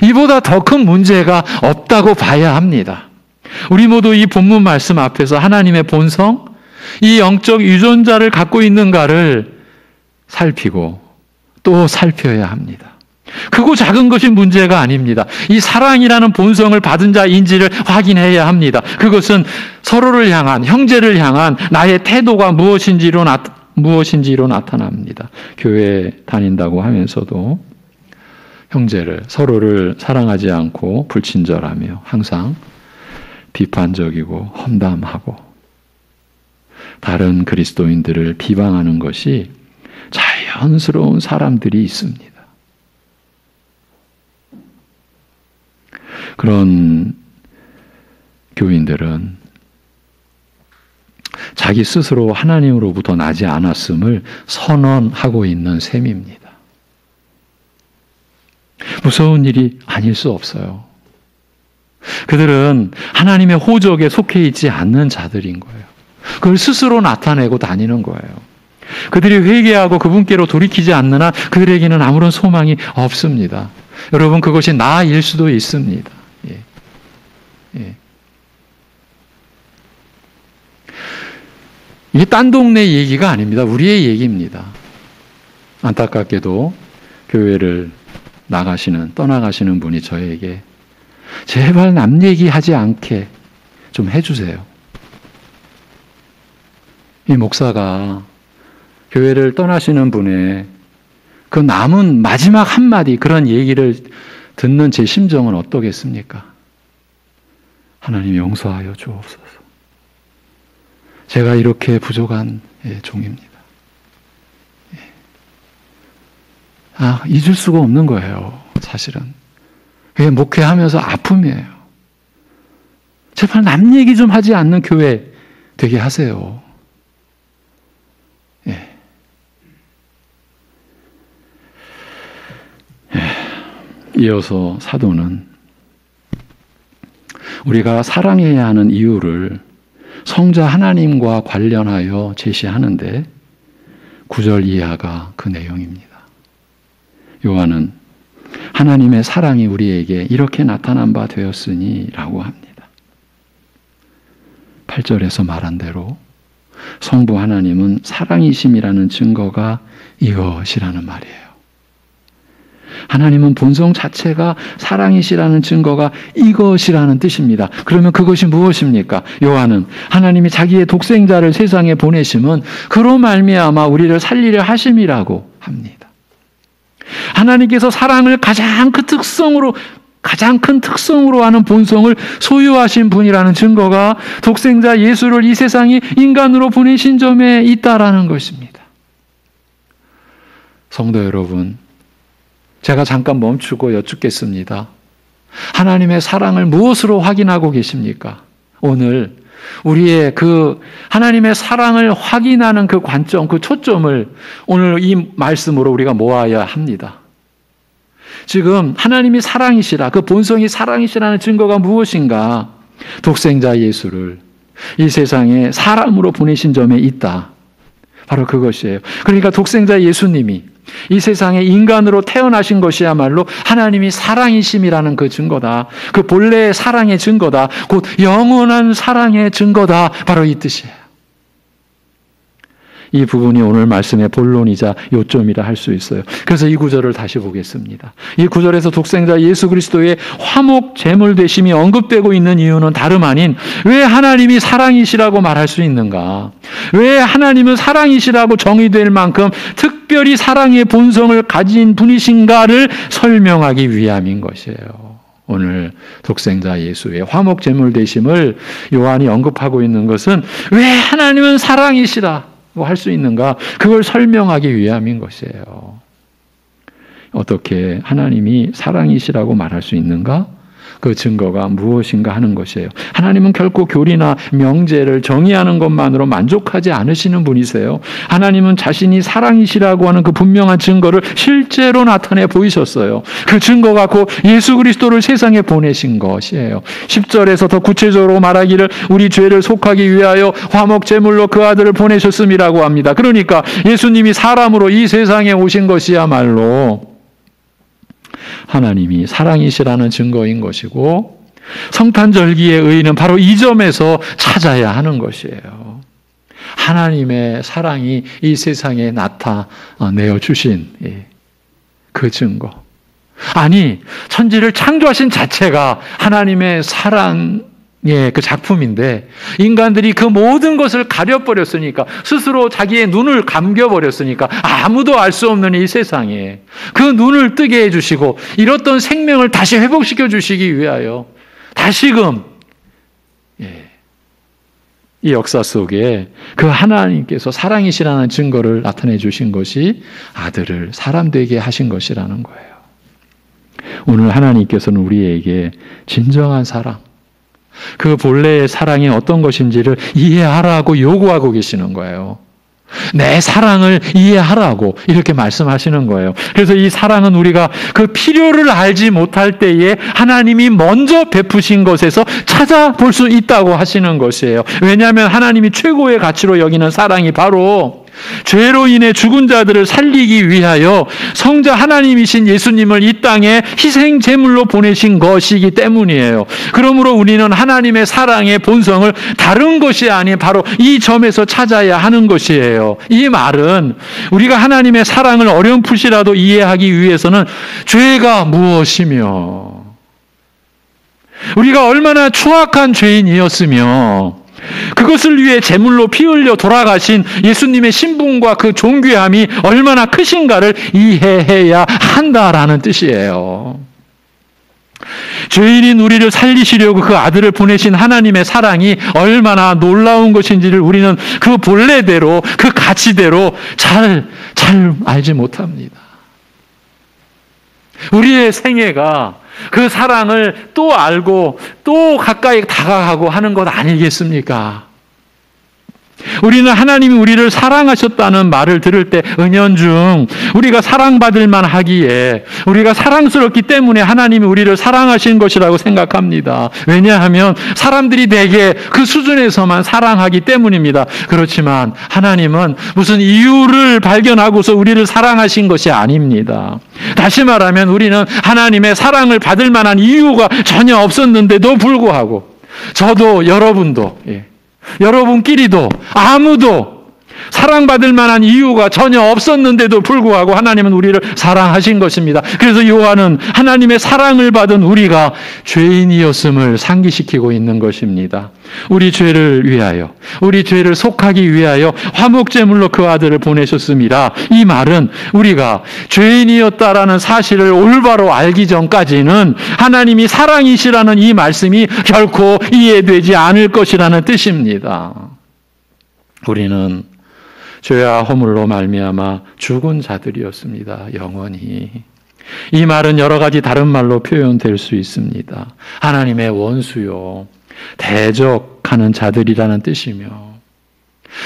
이보다 더 큰 문제가 없다고 봐야 합니다. 우리 모두 이 본문 말씀 앞에서 하나님의 본성, 이 영적 유전자를 갖고 있는가를 살피고 또 살펴야 합니다. 크고 작은 것이 문제가 아닙니다. 이 사랑이라는 본성을 받은 자인지를 확인해야 합니다. 그것은 서로를 향한, 형제를 향한 나의 태도가 무엇인지로 나타납니다. 교회에 다닌다고 하면서도 형제를, 서로를 사랑하지 않고 불친절하며 항상 비판적이고 험담하고 다른 그리스도인들을 비방하는 것이 자연스러운 사람들이 있습니다. 그런 교인들은 자기 스스로 하나님으로부터 나지 않았음을 선언하고 있는 셈입니다. 무서운 일이 아닐 수 없어요. 그들은 하나님의 호적에 속해 있지 않는 자들인 거예요. 그걸 스스로 나타내고 다니는 거예요. 그들이 회개하고 그분께로 돌이키지 않는 한 그들에게는 아무런 소망이 없습니다. 여러분, 그것이 나일 수도 있습니다. 이게 딴 동네 얘기가 아닙니다. 우리의 얘기입니다. 안타깝게도 교회를 떠나가시는 분이 저에게 제발 남 얘기하지 않게 좀 해주세요. 이 목사가 교회를 떠나시는 분의 그 남은 마지막 한마디 그런 얘기를 듣는 제 심정은 어떠겠습니까? 하나님 용서하여 주옵소서. 제가 이렇게 부족한 종입니다. 잊을 수가 없는 거예요. 사실은. 그게 목회하면서 아픔이에요. 제발 남 얘기 좀 하지 않는 교회 되게 하세요. 이어서 사도는 우리가 사랑해야 하는 이유를 성자 하나님과 관련하여 제시하는데 9절 이하가 그 내용입니다. 요한은 하나님의 사랑이 우리에게 이렇게 나타난 바 되었으니 라고 합니다. 8절에서 말한 대로 성부 하나님은 사랑이심이라는 증거가 이것이라는 말이에요. 하나님은 본성 자체가 사랑이시라는 증거가 이것이라는 뜻입니다. 그러면 그것이 무엇입니까? 요한은 하나님이 자기의 독생자를 세상에 보내심은 그로 말미암아 우리를 살리려 하심이라고 합니다. 하나님께서 사랑을 가장 그 가장 큰 특성으로 하는 본성을 소유하신 분이라는 증거가 독생자 예수를 이 세상에 인간으로 보내신 점에 있다라는 것입니다. 성도 여러분, 제가 잠깐 멈추고 여쭙겠습니다. 하나님의 사랑을 무엇으로 확인하고 계십니까? 오늘 우리의 그 하나님의 사랑을 확인하는 그 관점, 그 초점을 오늘 이 말씀으로 우리가 모아야 합니다. 지금 하나님이 사랑이시라, 그 본성이 사랑이시라는 증거가 무엇인가? 독생자 예수를 이 세상에 사람으로 보내신 점에 있다. 바로 그것이에요. 그러니까 독생자 예수님이 이 세상에 인간으로 태어나신 것이야말로 하나님이 사랑이심이라는 그 증거다. 그 본래의 사랑의 증거다. 곧 영원한 사랑의 증거다. 바로 이 뜻이에요. 이 부분이 오늘 말씀의 본론이자 요점이라 할 수 있어요. 그래서 이 구절을 다시 보겠습니다. 이 구절에서 독생자 예수 그리스도의 화목 제물 되심이 언급되고 있는 이유는 다름 아닌 왜 하나님이 사랑이시라고 말할 수 있는가? 왜 하나님은 사랑이시라고 정의될 만큼 특별히 사랑의 본성을 가진 분이신가를 설명하기 위함인 것이에요. 오늘 독생자 예수의 화목 제물 되심을 요한이 언급하고 있는 것은 왜 하나님은 사랑이시라 할 수 있는가? 그걸 설명하기 위함인 것이에요. 어떻게 하나님이 사랑이시라고 말할 수 있는가? 그 증거가 무엇인가 하는 것이에요. 하나님은 결코 교리나 명제를 정의하는 것만으로 만족하지 않으시는 분이세요. 하나님은 자신이 사랑이시라고 하는 그 분명한 증거를 실제로 나타내 보이셨어요. 그 증거가 곧 예수 그리스도를 세상에 보내신 것이에요. 10절에서 더 구체적으로 말하기를 우리 죄를 속하기 위하여 화목 제물로 그 아들을 보내셨음이라고 합니다. 그러니까 예수님이 사람으로 이 세상에 오신 것이야말로 하나님이 사랑이시라는 증거인 것이고 성탄절기의 의의는 바로 이 점에서 찾아야 하는 것이에요. 하나님의 사랑이 이 세상에 나타내어 주신 그 증거. 아니, 천지를 창조하신 자체가 하나님의 사랑의 그 작품인데 인간들이 그 모든 것을 가려버렸으니까, 스스로 자기의 눈을 감겨버렸으니까 아무도 알 수 없는 이 세상에 그 눈을 뜨게 해주시고 잃었던 생명을 다시 회복시켜 주시기 위하여 다시금 이 역사 속에 그 하나님께서 사랑이시라는 증거를 나타내 주신 것이 아들을 사람 되게 하신 것이라는 거예요. 오늘 하나님께서는 우리에게 진정한 사랑, 그 본래의 사랑이 어떤 것인지를 이해하라고 요구하고 계시는 거예요. 내 사랑을 이해하라고 이렇게 말씀하시는 거예요. 그래서 이 사랑은 우리가 그 필요를 알지 못할 때에 하나님이 먼저 베푸신 것에서 찾아볼 수 있다고 하시는 것이에요. 왜냐하면 하나님이 최고의 가치로 여기는 사랑이 바로 죄로 인해 죽은 자들을 살리기 위하여 성자 하나님이신 예수님을 이 땅에 희생 제물로 보내신 것이기 때문이에요. 그러므로 우리는 하나님의 사랑의 본성을 다른 것이 아닌 바로 이 점에서 찾아야 하는 것이에요. 이 말은 우리가 하나님의 사랑을 어렴풋이라도 이해하기 위해서는 죄가 무엇이며 우리가 얼마나 추악한 죄인이었으며 그것을 위해 제물로 피 흘려 돌아가신 예수님의 신분과 그 존귀함이 얼마나 크신가를 이해해야 한다라는 뜻이에요. 죄인인 우리를 살리시려고 그 아들을 보내신 하나님의 사랑이 얼마나 놀라운 것인지를 우리는 그 본래대로, 그 가치대로 잘 알지 못합니다. 우리의 생애가 그 사랑을 또 알고 또 가까이 다가가고 하는 것 아니겠습니까? 우리는 하나님이 우리를 사랑하셨다는 말을 들을 때 은연중 우리가 사랑받을 만하기에 우리가 사랑스럽기 때문에 하나님이 우리를 사랑하신 것이라고 생각합니다. 왜냐하면 사람들이 대개 그 수준에서만 사랑하기 때문입니다. 그렇지만 하나님은 무슨 이유를 발견하고서 우리를 사랑하신 것이 아닙니다. 다시 말하면 우리는 하나님의 사랑을 받을 만한 이유가 전혀 없었는데도 불구하고 저도 여러분도 여러분끼리도 아무도 사랑받을 만한 이유가 전혀 없었는데도 불구하고 하나님은 우리를 사랑하신 것입니다. 그래서 요한은 하나님의 사랑을 받은 우리가 죄인이었음을 상기시키고 있는 것입니다. 우리 죄를 위하여, 우리 죄를 속하기 위하여 화목제물로 그 아들을 보내셨습니다. 이 말은 우리가 죄인이었다라는 사실을 올바로 알기 전까지는 하나님이 사랑이시라는 이 말씀이 결코 이해되지 않을 것이라는 뜻입니다. 우리는 죄와 허물로 말미암아 죽은 자들이었습니다. 영원히. 이 말은 여러 가지 다른 말로 표현될 수 있습니다. 하나님의 원수요, 대적하는 자들이라는 뜻이며,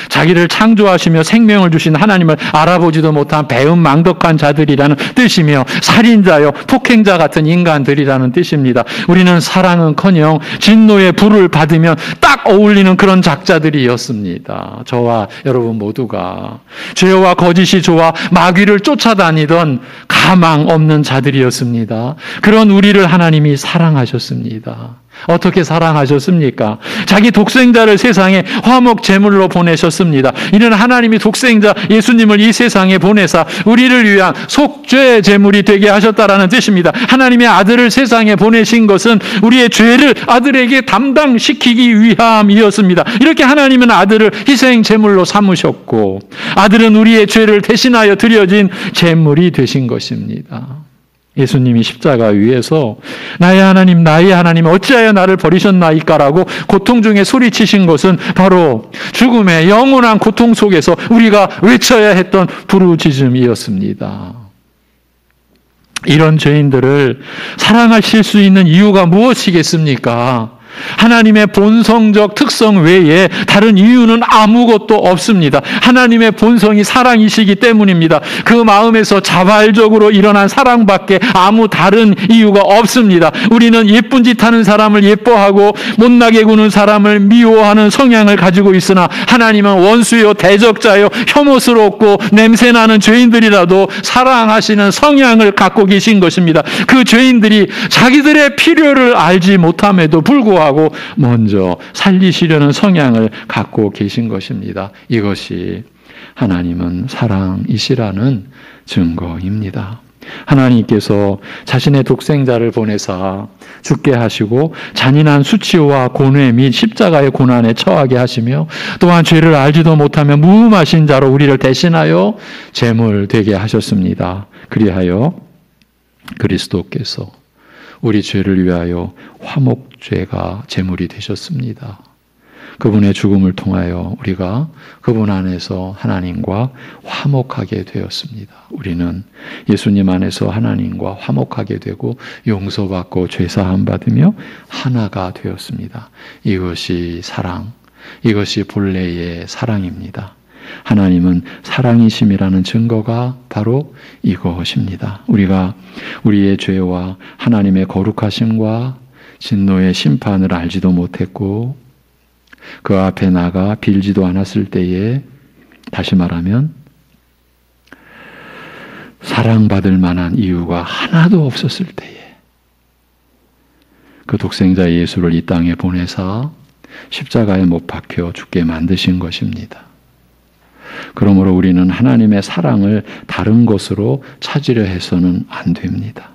자기를 창조하시며 생명을 주신 하나님을 알아보지도 못한 배은망덕한 자들이라는 뜻이며, 살인자요, 폭행자 같은 인간들이라는 뜻입니다. 우리는 사랑은커녕 진노의 불을 받으면 딱 어울리는 그런 작자들이었습니다. 저와 여러분 모두가 죄와 거짓이 좋아 마귀를 쫓아다니던 가망 없는 자들이었습니다. 그런 우리를 하나님이 사랑하셨습니다. 어떻게 사랑하셨습니까? 자기 독생자를 세상에 화목 제물로 보내셨습니다. 이는 하나님이 독생자 예수님을 이 세상에 보내사 우리를 위한 속죄 제물이 되게 하셨다라는 뜻입니다. 하나님의 아들을 세상에 보내신 것은 우리의 죄를 아들에게 담당시키기 위함이었습니다. 이렇게 하나님은 아들을 희생 제물로 삼으셨고, 아들은 우리의 죄를 대신하여 드려진 제물이 되신 것입니다. 예수님이 십자가 위에서 나의 하나님 어찌하여 나를 버리셨나이까라고 고통 중에 소리치신 것은 바로 죽음의 영원한 고통 속에서 우리가 외쳐야 했던 부르짖음이었습니다. 이런 죄인들을 사랑하실 수 있는 이유가 무엇이겠습니까? 하나님의 본성적 특성 외에 다른 이유는 아무것도 없습니다. 하나님의 본성이 사랑이시기 때문입니다. 그 마음에서 자발적으로 일어난 사랑밖에 아무 다른 이유가 없습니다. 우리는 예쁜 짓 하는 사람을 예뻐하고 못나게 구는 사람을 미워하는 성향을 가지고 있으나, 하나님은 원수요, 대적자요, 혐오스럽고 냄새나는 죄인들이라도 사랑하시는 성향을 갖고 계신 것입니다. 그 죄인들이 자기들의 필요를 알지 못함에도 불구하고 먼저 살리시려는 성향을 갖고 계신 것입니다. 이것이 하나님은 사랑이시라는 증거입니다. 하나님께서 자신의 독생자를 보내사 죽게 하시고 잔인한 수치와 고뇌 및 십자가의 고난에 처하게 하시며, 또한 죄를 알지도 못하며 무음하신 자로 우리를 대신하여 제물 되게 하셨습니다. 그리하여 그리스도께서 우리 죄를 위하여 화목제가 제물이 되셨습니다. 그분의 죽음을 통하여 우리가 그분 안에서 하나님과 화목하게 되었습니다. 우리는 예수님 안에서 하나님과 화목하게 되고 용서받고 죄사함 받으며 하나가 되었습니다. 이것이 사랑, 이것이 본래의 사랑입니다. 하나님은 사랑이심이라는 증거가 바로 이것입니다. 우리가 우리의 죄와 하나님의 거룩하심과 진노의 심판을 알지도 못했고 그 앞에 나가 빌지도 않았을 때에, 다시 말하면 사랑받을 만한 이유가 하나도 없었을 때에 그 독생자 예수를 이 땅에 보내사 십자가에 못 박혀 죽게 만드신 것입니다. 그러므로 우리는 하나님의 사랑을 다른 것으로 찾으려 해서는 안 됩니다.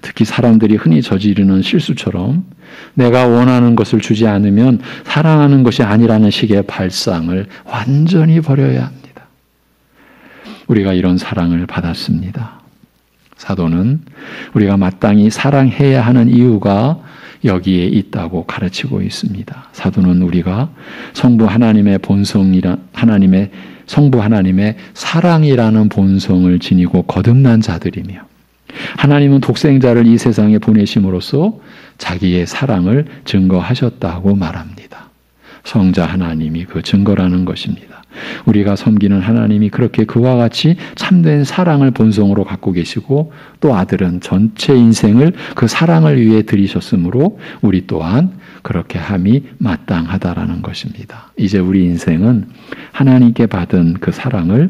특히 사람들이 흔히 저지르는 실수처럼 내가 원하는 것을 주지 않으면 사랑하는 것이 아니라는 식의 발상을 완전히 버려야 합니다. 우리가 이런 사랑을 받았습니다. 사도는 우리가 마땅히 사랑해야 하는 이유가 여기에 있다고 가르치고 있습니다. 사도는 우리가 성부 하나님의 사랑이라는 본성을 지니고 거듭난 자들이며, 하나님은 독생자를 이 세상에 보내심으로써 자기의 사랑을 증거하셨다고 말합니다. 성자 하나님이 그 증거라는 것입니다. 우리가 섬기는 하나님이 그렇게 그와 같이 참된 사랑을 본성으로 갖고 계시고, 또 아들은 전체 인생을 그 사랑을 위해 드리셨으므로 우리 또한 그렇게 함이 마땅하다라는 것입니다. 이제 우리 인생은 하나님께 받은 그 사랑을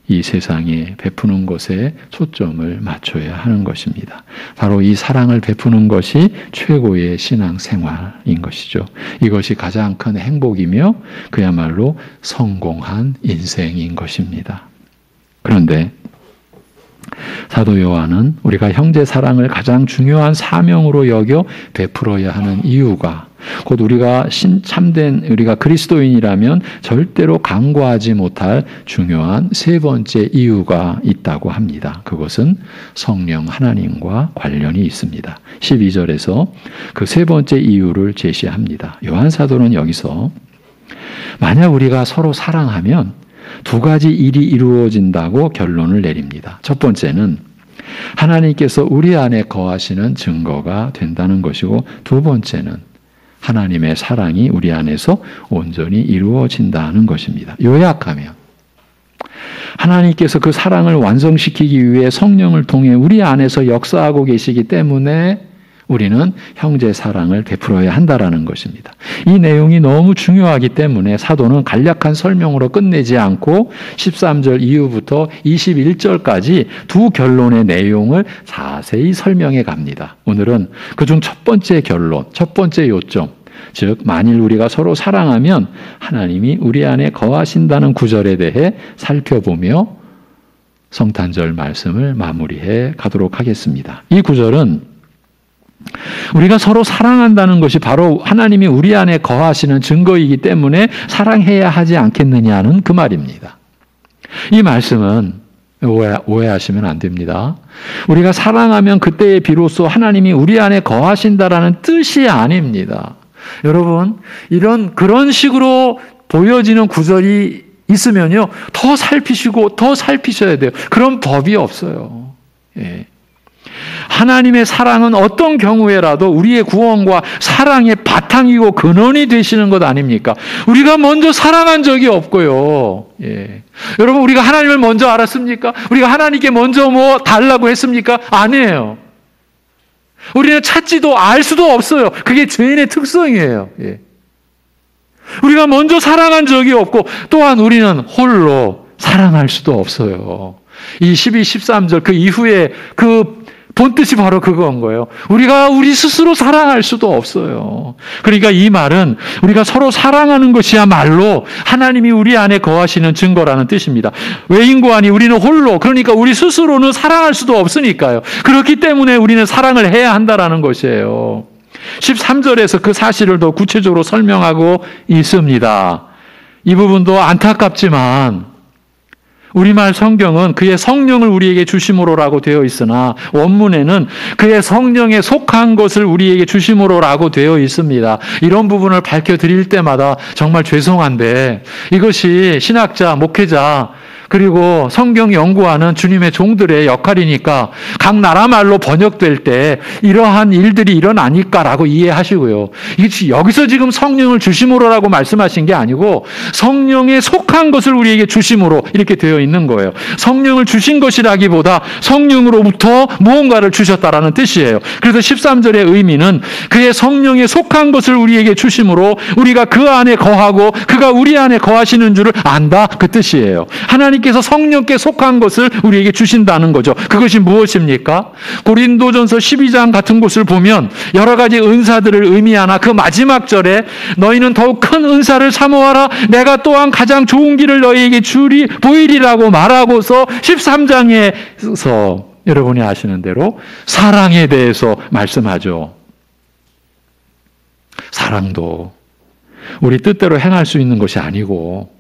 이 세상에 베푸는 것에 초점을 맞춰야 하는 것입니다. 바로 이 사랑을 베푸는 것이 최고의 신앙생활인 것이죠. 이것이 가장 큰 행복이며 그야말로 성공한 인생인 것입니다. 그런데 사도 요한은 우리가 형제 사랑을 가장 중요한 사명으로 여겨 베풀어야 하는 이유가 곧 우리가 참된 우리가 그리스도인이라면 절대로 간과하지 못할 중요한 세 번째 이유가 있다고 합니다. 그것은 성령 하나님과 관련이 있습니다. 12절에서 그 세 번째 이유를 제시합니다. 요한 사도는 여기서 만약 우리가 서로 사랑하면 두 가지 일이 이루어진다고 결론을 내립니다. 첫 번째는 하나님께서 우리 안에 거하시는 증거가 된다는 것이고, 두 번째는 하나님의 사랑이 우리 안에서 온전히 이루어진다는 것입니다. 요약하면 하나님께서 그 사랑을 완성시키기 위해 성령을 통해 우리 안에서 역사하고 계시기 때문에 우리는 형제 사랑을 베풀어야 한다라는 것입니다. 이 내용이 너무 중요하기 때문에 사도는 간략한 설명으로 끝내지 않고 13절 이후부터 21절까지 두 결론의 내용을 자세히 설명해 갑니다. 오늘은 그중 첫 번째 결론, 첫 번째 요점, 즉 만일 우리가 서로 사랑하면 하나님이 우리 안에 거하신다는 구절에 대해 살펴보며 성탄절 말씀을 마무리해 가도록 하겠습니다. 이 구절은 우리가 서로 사랑한다는 것이 바로 하나님이 우리 안에 거하시는 증거이기 때문에 사랑해야 하지 않겠느냐는 그 말입니다. 이 말씀은 오해하시면 안 됩니다. 우리가 사랑하면 그때에 비로소 하나님이 우리 안에 거하신다라는 뜻이 아닙니다. 여러분, 그런 식으로 보여지는 구절이 있으면요, 더 살피시고 더 살피셔야 돼요. 그런 법이 없어요. 예. 하나님의 사랑은 어떤 경우에라도 우리의 구원과 사랑의 바탕이고 근원이 되시는 것 아닙니까? 우리가 먼저 사랑한 적이 없고요. 예. 여러분, 우리가 하나님을 먼저 알았습니까? 우리가 하나님께 먼저 뭐 달라고 했습니까? 아니에요. 우리는 찾지도 알 수도 없어요. 그게 죄인의 특성이에요. 예. 우리가 먼저 사랑한 적이 없고 또한 우리는 홀로 사랑할 수도 없어요. 이 12, 13절 그 이후에 그 본뜻이 바로 그건 거예요. 우리가 우리 스스로 사랑할 수도 없어요. 그러니까 이 말은 우리가 서로 사랑하는 것이야말로 하나님이 우리 안에 거하시는 증거라는 뜻입니다. 외인과 아니 우리는 홀로, 그러니까 우리 스스로는 사랑할 수도 없으니까요. 그렇기 때문에 우리는 사랑을 해야 한다라는 것이에요. 13절에서 그 사실을 더 구체적으로 설명하고 있습니다. 이 부분도 안타깝지만 우리말 성경은 그의 성령을 우리에게 주심으로라고 되어 있으나 원문에는 그의 성령에 속한 것을 우리에게 주심으로라고 되어 있습니다. 이런 부분을 밝혀드릴 때마다 정말 죄송한데 이것이 신학자, 목회자 그리고 성경 연구하는 주님의 종들의 역할이니까 각 나라 말로 번역될 때 이러한 일들이 일어나니까라고 이해하시고요. 여기서 지금 성령을 주심으로라고 말씀하신 게 아니고 성령에 속한 것을 우리에게 주심으로 이렇게 되어 있는 거예요. 성령을 주신 것이라기보다 성령으로부터 무언가를 주셨다라는 뜻이에요. 그래서 13절의 의미는 그의 성령에 속한 것을 우리에게 주심으로 우리가 그 안에 거하고 그가 우리 안에 거하시는 줄을 안다, 그 뜻이에요. 하나님께서 성령께 속한 것을 우리에게 주신다는 거죠. 그것이 무엇입니까? 고린도전서 12장 같은 곳을 보면 여러 가지 은사들을 의미하나 그 마지막 절에 너희는 더욱 큰 은사를 사모하라, 내가 또한 가장 좋은 길을 너희에게 보이리라고 말하고서 13장에서 여러분이 아시는 대로 사랑에 대해서 말씀하죠. 사랑도 우리 뜻대로 행할 수 있는 것이 아니고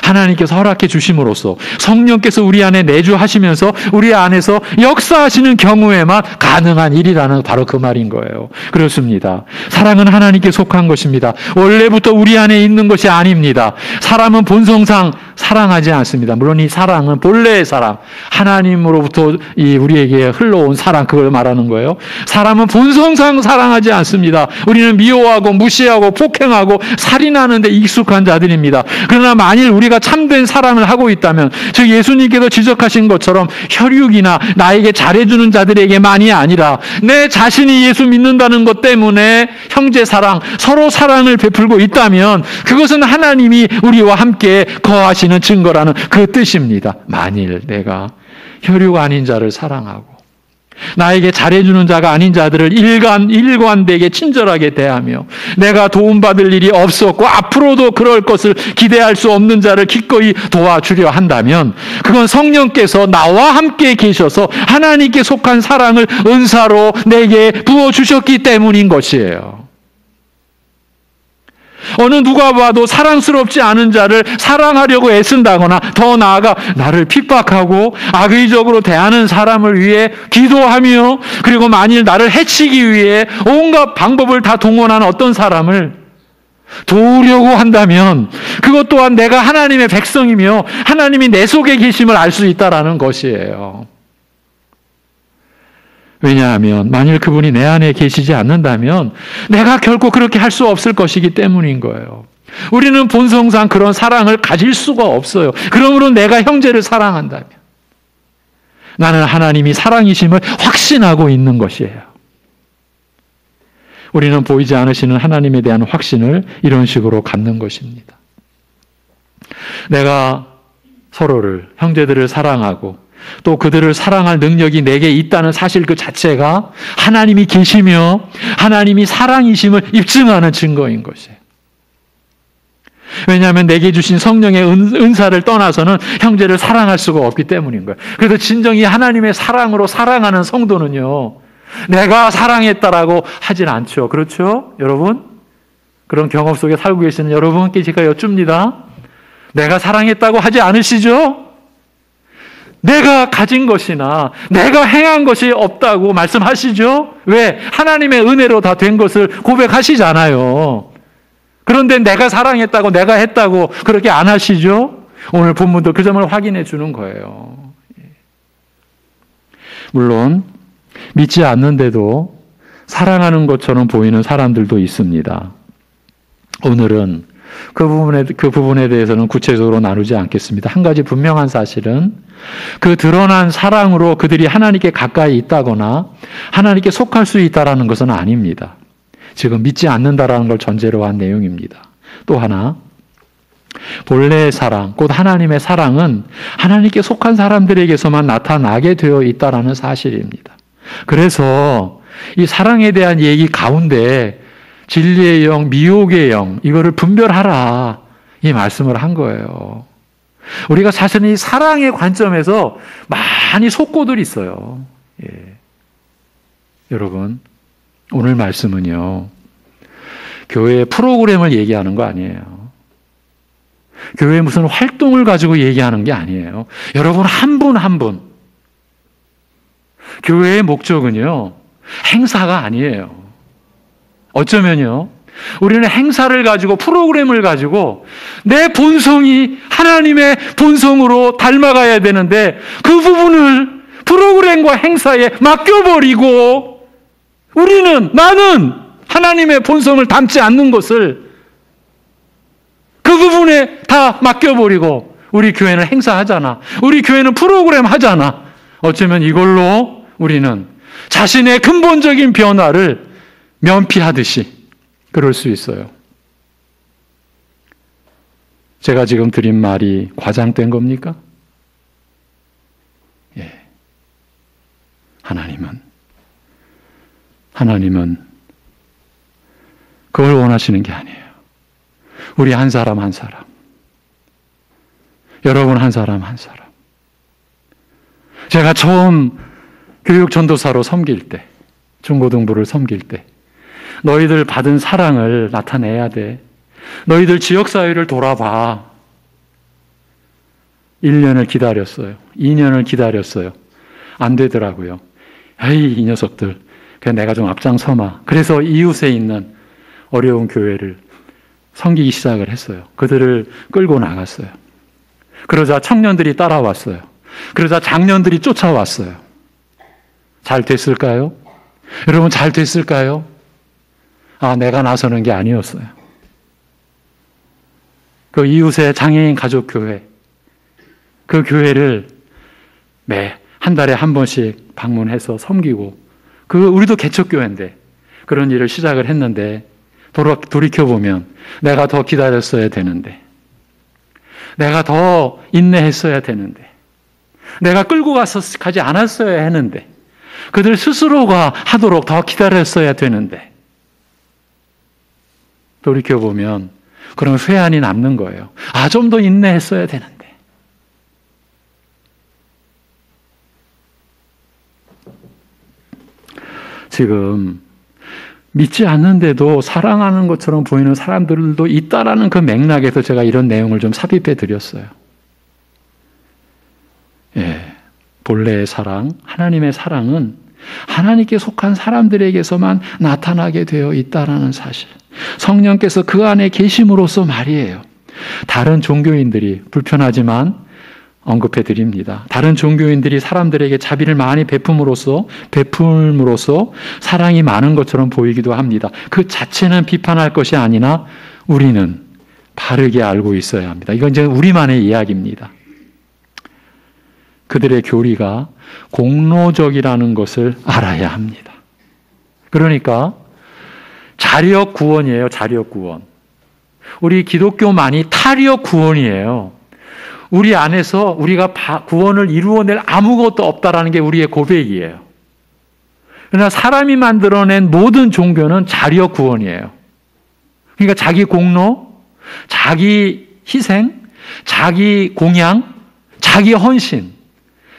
하나님께서 허락해 주심으로써 성령께서 우리 안에 내주하시면서 우리 안에서 역사하시는 경우에만 가능한 일이라는 바로 그 말인 거예요. 그렇습니다. 사랑은 하나님께 속한 것입니다. 원래부터 우리 안에 있는 것이 아닙니다. 사람은 본성상 사랑하지 않습니다. 물론 이 사랑은 본래의 사랑, 하나님으로부터 우리에게 흘러온 사랑, 그걸 말하는 거예요. 사람은 본성상 사랑하지 않습니다. 우리는 미워하고 무시하고 폭행하고 살인하는 데 익숙한 자들입니다. 그러나 만일 우리가 참된 사랑을 하고 있다면, 즉 예수님께서 지적하신 것처럼 혈육이나 나에게 잘해주는 자들에게만이 아니라 내 자신이 예수 믿는다는 것 때문에 형제 사랑, 서로 사랑을 베풀고 있다면 그것은 하나님이 우리와 함께 거하시는 증거라는 그 뜻입니다. 만일 내가 혈육 아닌 자를 사랑하고 나에게 잘해주는 자가 아닌 자들을 일관되게 친절하게 대하며 내가 도움받을 일이 없었고 앞으로도 그럴 것을 기대할 수 없는 자를 기꺼이 도와주려 한다면 그건 성령께서 나와 함께 계셔서 하나님께 속한 사랑을 은사로 내게 부어주셨기 때문인 것이에요. 어느 누가 봐도 사랑스럽지 않은 자를 사랑하려고 애쓴다거나 더 나아가 나를 핍박하고 악의적으로 대하는 사람을 위해 기도하며 그리고 만일 나를 해치기 위해 온갖 방법을 다 동원하는 어떤 사람을 도우려고 한다면 그것 또한 내가 하나님의 백성이며 하나님이 내 속에 계심을 알 수 있다라는 것이에요. 왜냐하면 만일 그분이 내 안에 계시지 않는다면 내가 결코 그렇게 할 수 없을 것이기 때문인 거예요. 우리는 본성상 그런 사랑을 가질 수가 없어요. 그러므로 내가 형제를 사랑한다면 나는 하나님이 사랑이심을 확신하고 있는 것이에요. 우리는 보이지 않으시는 하나님에 대한 확신을 이런 식으로 갖는 것입니다. 내가 서로를, 형제들을 사랑하고 또 그들을 사랑할 능력이 내게 있다는 사실 그 자체가 하나님이 계시며 하나님이 사랑이심을 입증하는 증거인 것이에요. 왜냐하면 내게 주신 성령의 은사를 떠나서는 형제를 사랑할 수가 없기 때문인 거예요. 그래서 진정히 하나님의 사랑으로 사랑하는 성도는요, 내가 사랑했다라고 하진 않죠. 그렇죠? 여러분? 그런 경험 속에 살고 계시는 여러분께 제가 여쭙니다. 내가 사랑했다고 하지 않으시죠? 내가 가진 것이나 내가 행한 것이 없다고 말씀하시죠? 왜? 하나님의 은혜로 다 된 것을 고백하시잖아요. 그런데 내가 사랑했다고 내가 했다고 그렇게 안 하시죠? 오늘 본문도 그 점을 확인해 주는 거예요. 물론 믿지 않는데도 사랑하는 것처럼 보이는 사람들도 있습니다. 오늘은 그 부분에 대해서는 구체적으로 나누지 않겠습니다. 한 가지 분명한 사실은 그 드러난 사랑으로 그들이 하나님께 가까이 있다거나 하나님께 속할 수 있다라는 것은 아닙니다. 지금 믿지 않는다라는 걸 전제로 한 내용입니다. 또 하나, 본래의 사랑, 곧 하나님의 사랑은 하나님께 속한 사람들에게서만 나타나게 되어 있다라는 사실입니다. 그래서 이 사랑에 대한 얘기 가운데 진리의 영, 미혹의 영, 이거를 분별하라, 이 말씀을 한 거예요. 우리가 사실은 이 사랑의 관점에서 많이 속고들이 있어요. 예. 여러분, 오늘 말씀은요, 교회의 프로그램을 얘기하는 거 아니에요. 교회의 무슨 활동을 가지고 얘기하는 게 아니에요. 여러분, 한 분 한 분. 교회의 목적은요, 행사가 아니에요. 어쩌면요, 우리는 행사를 가지고 프로그램을 가지고 내 본성이 하나님의 본성으로 닮아가야 되는데 그 부분을 프로그램과 행사에 맡겨버리고 나는 하나님의 본성을 닮지 않는 것을 그 부분에 다 맡겨버리고 우리 교회는 행사하잖아. 우리 교회는 프로그램 하잖아. 어쩌면 이걸로 우리는 자신의 근본적인 변화를 면피하듯이 그럴 수 있어요. 제가 지금 드린 말이 과장된 겁니까? 예. 하나님은 그걸 원하시는 게 아니에요. 우리 한 사람 한 사람, 여러분 한 사람 한 사람. 제가 처음 교육 전도사로 섬길 때, 중고등부를 섬길 때 너희들 받은 사랑을 나타내야 돼. 너희들 지역사회를 돌아봐. 1년을 기다렸어요. 2년을 기다렸어요. 안 되더라고요. 에이, 이 녀석들. 그냥 내가 좀 앞장서마. 그래서 이웃에 있는 어려운 교회를 섬기기 시작을 했어요. 그들을 끌고 나갔어요. 그러자 청년들이 따라왔어요. 그러자 장년들이 쫓아왔어요. 잘 됐을까요? 여러분, 잘 됐을까요? 내가 나서는 게 아니었어요. 그 이웃의 장애인 가족교회, 그 교회를 매 한 달에 한 번씩 방문해서 섬기고, 우리도 개척교회인데 그런 일을 시작을 했는데, 돌이켜보면 내가 더 기다렸어야 되는데, 내가 더 인내했어야 되는데, 내가 끌고 가지 않았어야 했는데, 그들 스스로가 하도록 더 기다렸어야 되는데, 돌이켜보면 그런 회한이 남는 거예요. 좀 더 인내했어야 되는데. 지금 믿지 않는데도 사랑하는 것처럼 보이는 사람들도 있다라는 그 맥락에서 제가 이런 내용을 좀 삽입해 드렸어요. 본래의 사랑, 하나님의 사랑은 하나님께 속한 사람들에게서만 나타나게 되어 있다라는 사실. 성령께서 그 안에 계심으로써 말이에요. 다른 종교인들이, 불편하지만 언급해 드립니다. 다른 종교인들이 사람들에게 자비를 많이 베품으로써 사랑이 많은 것처럼 보이기도 합니다. 그 자체는 비판할 것이 아니나 우리는 바르게 알고 있어야 합니다. 이건 이제 우리만의 이야기입니다. 그들의 교리가 공로적이라는 것을 알아야 합니다. 그러니까 자력 구원이에요. 자력 구원. 우리 기독교만이 타력 구원이에요. 우리 안에서 우리가 구원을 이루어낼 아무것도 없다라는 게 우리의 고백이에요. 그러나 사람이 만들어낸 모든 종교는 자력 구원이에요. 그러니까 자기 공로, 자기 희생, 자기 공양, 자기 헌신,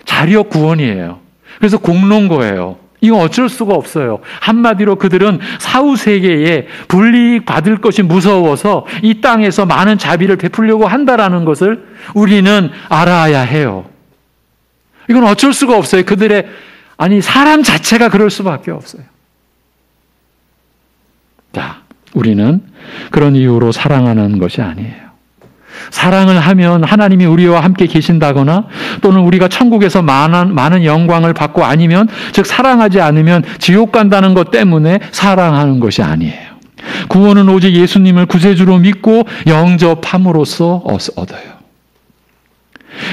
자력 구원이에요. 그래서 공로인 거예요. 이거 어쩔 수가 없어요. 한마디로 그들은 사후세계에 분리받을 것이 무서워서 이 땅에서 많은 자비를 베풀려고 한다라는 것을 우리는 알아야 해요. 이건 어쩔 수가 없어요. 사람 자체가 그럴 수밖에 없어요. 자, 우리는 그런 이유로 사랑하는 것이 아니에요. 사랑을 하면 하나님이 우리와 함께 계신다거나 또는 우리가 천국에서 많은 영광을 받고 아니면 즉 사랑하지 않으면 지옥 간다는 것 때문에 사랑하는 것이 아니에요. 구원은 오직 예수님을 구세주로 믿고 영접함으로써 얻어요.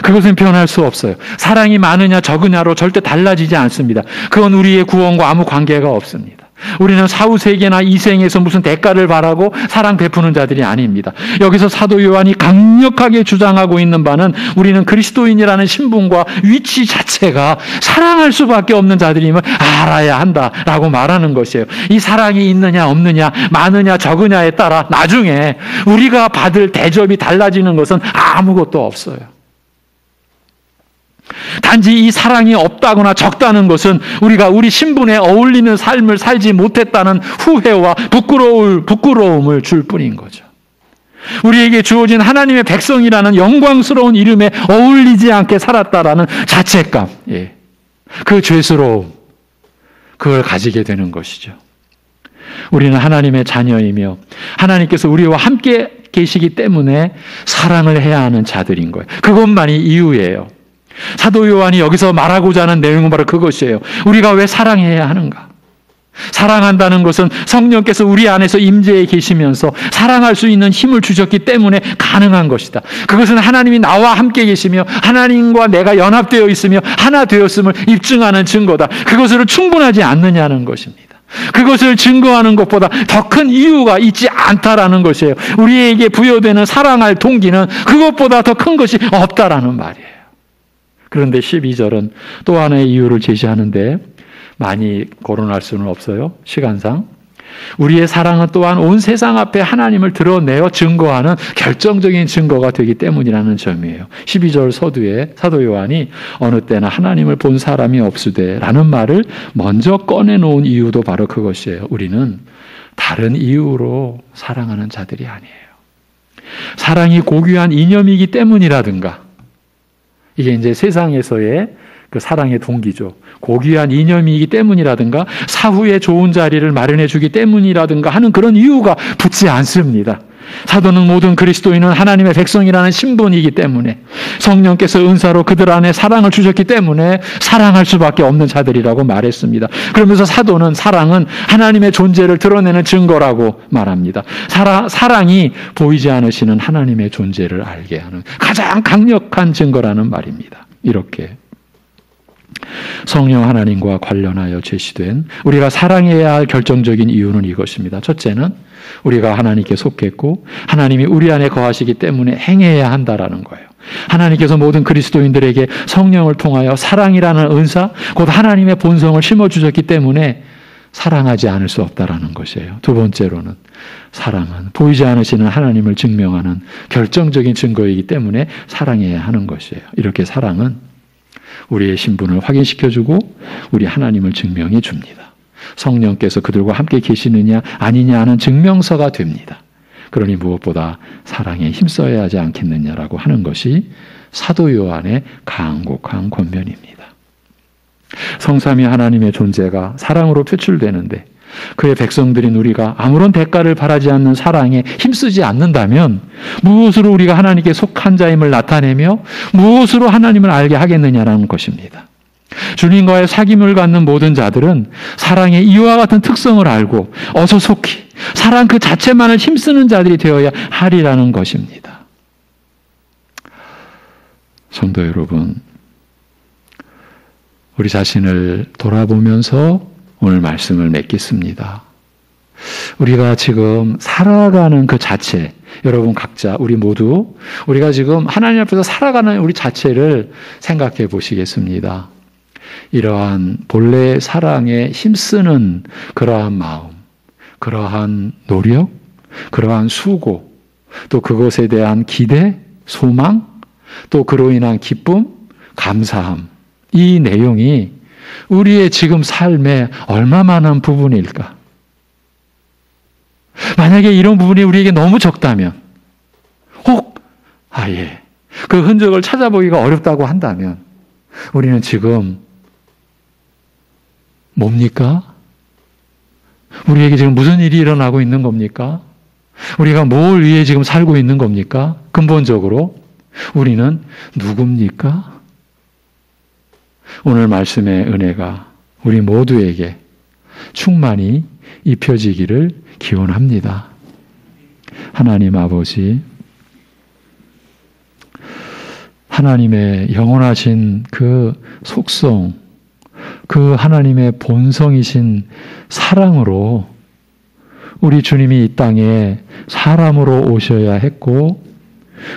그것은 변할 수 없어요. 사랑이 많으냐 적으냐로 절대 달라지지 않습니다. 그건 우리의 구원과 아무 관계가 없습니다. 우리는 사후세계나 이생에서 무슨 대가를 바라고 사랑 베푸는 자들이 아닙니다. 여기서 사도 요한이 강력하게 주장하고 있는 바는 우리는 그리스도인이라는 신분과 위치 자체가 사랑할 수밖에 없는 자들임을 알아야 한다라고 말하는 것이에요. 이 사랑이 있느냐 없느냐 많으냐 적으냐에 따라 나중에 우리가 받을 대접이 달라지는 것은 아무것도 없어요. 단지 이 사랑이 없다거나 적다는 것은 우리가 우리 신분에 어울리는 삶을 살지 못했다는 후회와 부끄러움을 줄 뿐인 거죠. 우리에게 주어진 하나님의 백성이라는 영광스러운 이름에 어울리지 않게 살았다라는 자책감, 그 죄스러움, 그걸 가지게 되는 것이죠. 우리는 하나님의 자녀이며 하나님께서 우리와 함께 계시기 때문에 사랑을 해야 하는 자들인 거예요. 그것만이 이유예요. 사도 요한이 여기서 말하고자 하는 내용은 바로 그것이에요. 우리가 왜 사랑해야 하는가? 사랑한다는 것은 성령께서 우리 안에서 임재해 계시면서 사랑할 수 있는 힘을 주셨기 때문에 가능한 것이다. 그것은 하나님이 나와 함께 계시며 하나님과 내가 연합되어 있으며 하나 되었음을 입증하는 증거다. 그것으로 충분하지 않느냐는 것입니다. 그것을 증거하는 것보다 더 큰 이유가 있지 않다라는 것이에요. 우리에게 부여되는 사랑할 동기는 그것보다 더 큰 것이 없다라는 말이에요. 그런데 12절은 또 하나의 이유를 제시하는데 많이 거론할 수는 없어요. 시간상. 우리의 사랑은 또한 온 세상 앞에 하나님을 드러내어 증거하는 결정적인 증거가 되기 때문이라는 점이에요. 12절 서두에 사도 요한이 어느 때나 하나님을 본 사람이 없으되 라는 말을 먼저 꺼내놓은 이유도 바로 그것이에요. 우리는 다른 이유로 사랑하는 자들이 아니에요. 사랑이 고귀한 이념이기 때문이라든가, 이게 이제 세상에서의 그 사랑의 동기죠. 고귀한 이념이기 때문이라든가 사후에 좋은 자리를 마련해 주기 때문이라든가 하는 그런 이유가 붙지 않습니다. 사도는 모든 그리스도인은 하나님의 백성이라는 신분이기 때문에 성령께서 은사로 그들 안에 사랑을 주셨기 때문에 사랑할 수밖에 없는 자들이라고 말했습니다. 그러면서 사도는 사랑은 하나님의 존재를 드러내는 증거라고 말합니다. 사랑이 보이지 않으시는 하나님의 존재를 알게 하는 가장 강력한 증거라는 말입니다. 이렇게 성령 하나님과 관련하여 제시된 우리가 사랑해야 할 결정적인 이유는 이것입니다. 첫째는 우리가 하나님께 속했고 하나님이 우리 안에 거하시기 때문에 행해야 한다라는 거예요. 하나님께서 모든 그리스도인들에게 성령을 통하여 사랑이라는 은사, 곧 하나님의 본성을 심어주셨기 때문에 사랑하지 않을 수 없다라는 것이에요. 두 번째로는 사랑은 보이지 않으시는 하나님을 증명하는 결정적인 증거이기 때문에 사랑해야 하는 것이에요. 이렇게 사랑은 우리의 신분을 확인시켜주고 우리 하나님을 증명해 줍니다. 성령께서 그들과 함께 계시느냐 아니냐 하는 증명서가 됩니다. 그러니 무엇보다 사랑에 힘써야 하지 않겠느냐라고 하는 것이 사도 요한의 강곡한 권면입니다. 성삼위 하나님의 존재가 사랑으로 표출되는데 그의 백성들인 우리가 아무런 대가를 바라지 않는 사랑에 힘쓰지 않는다면 무엇으로 우리가 하나님께 속한 자임을 나타내며 무엇으로 하나님을 알게 하겠느냐라는 것입니다. 주님과의 사귐을 갖는 모든 자들은 사랑의 이와 같은 특성을 알고 어서 속히 사랑 그 자체만을 힘쓰는 자들이 되어야 하리라는 것입니다. 성도 여러분, 우리 자신을 돌아보면서 오늘 말씀을 맺겠습니다. 우리가 지금 살아가는 그 자체, 여러분 각자 우리 모두 우리가 지금 하나님 앞에서 살아가는 우리 자체를 생각해 보시겠습니다. 이러한 본래 사랑에 힘쓰는 그러한 마음, 그러한 노력, 그러한 수고, 또 그것에 대한 기대, 소망, 또 그로 인한 기쁨, 감사함, 이 내용이 우리의 지금 삶의 얼마만한 부분일까? 만약에 이런 부분이 우리에게 너무 적다면, 혹 아예 그 흔적을 찾아보기가 어렵다고 한다면 우리는 지금 뭡니까? 우리에게 지금 무슨 일이 일어나고 있는 겁니까? 우리가 뭘 위해 지금 살고 있는 겁니까? 근본적으로 우리는 누굽니까? 오늘 말씀의 은혜가 우리 모두에게 충만히 입혀지기를 기원합니다. 하나님 아버지, 하나님의 영원하신 그 속성, 그 하나님의 본성이신 사랑으로 우리 주님이 이 땅에 사람으로 오셔야 했고,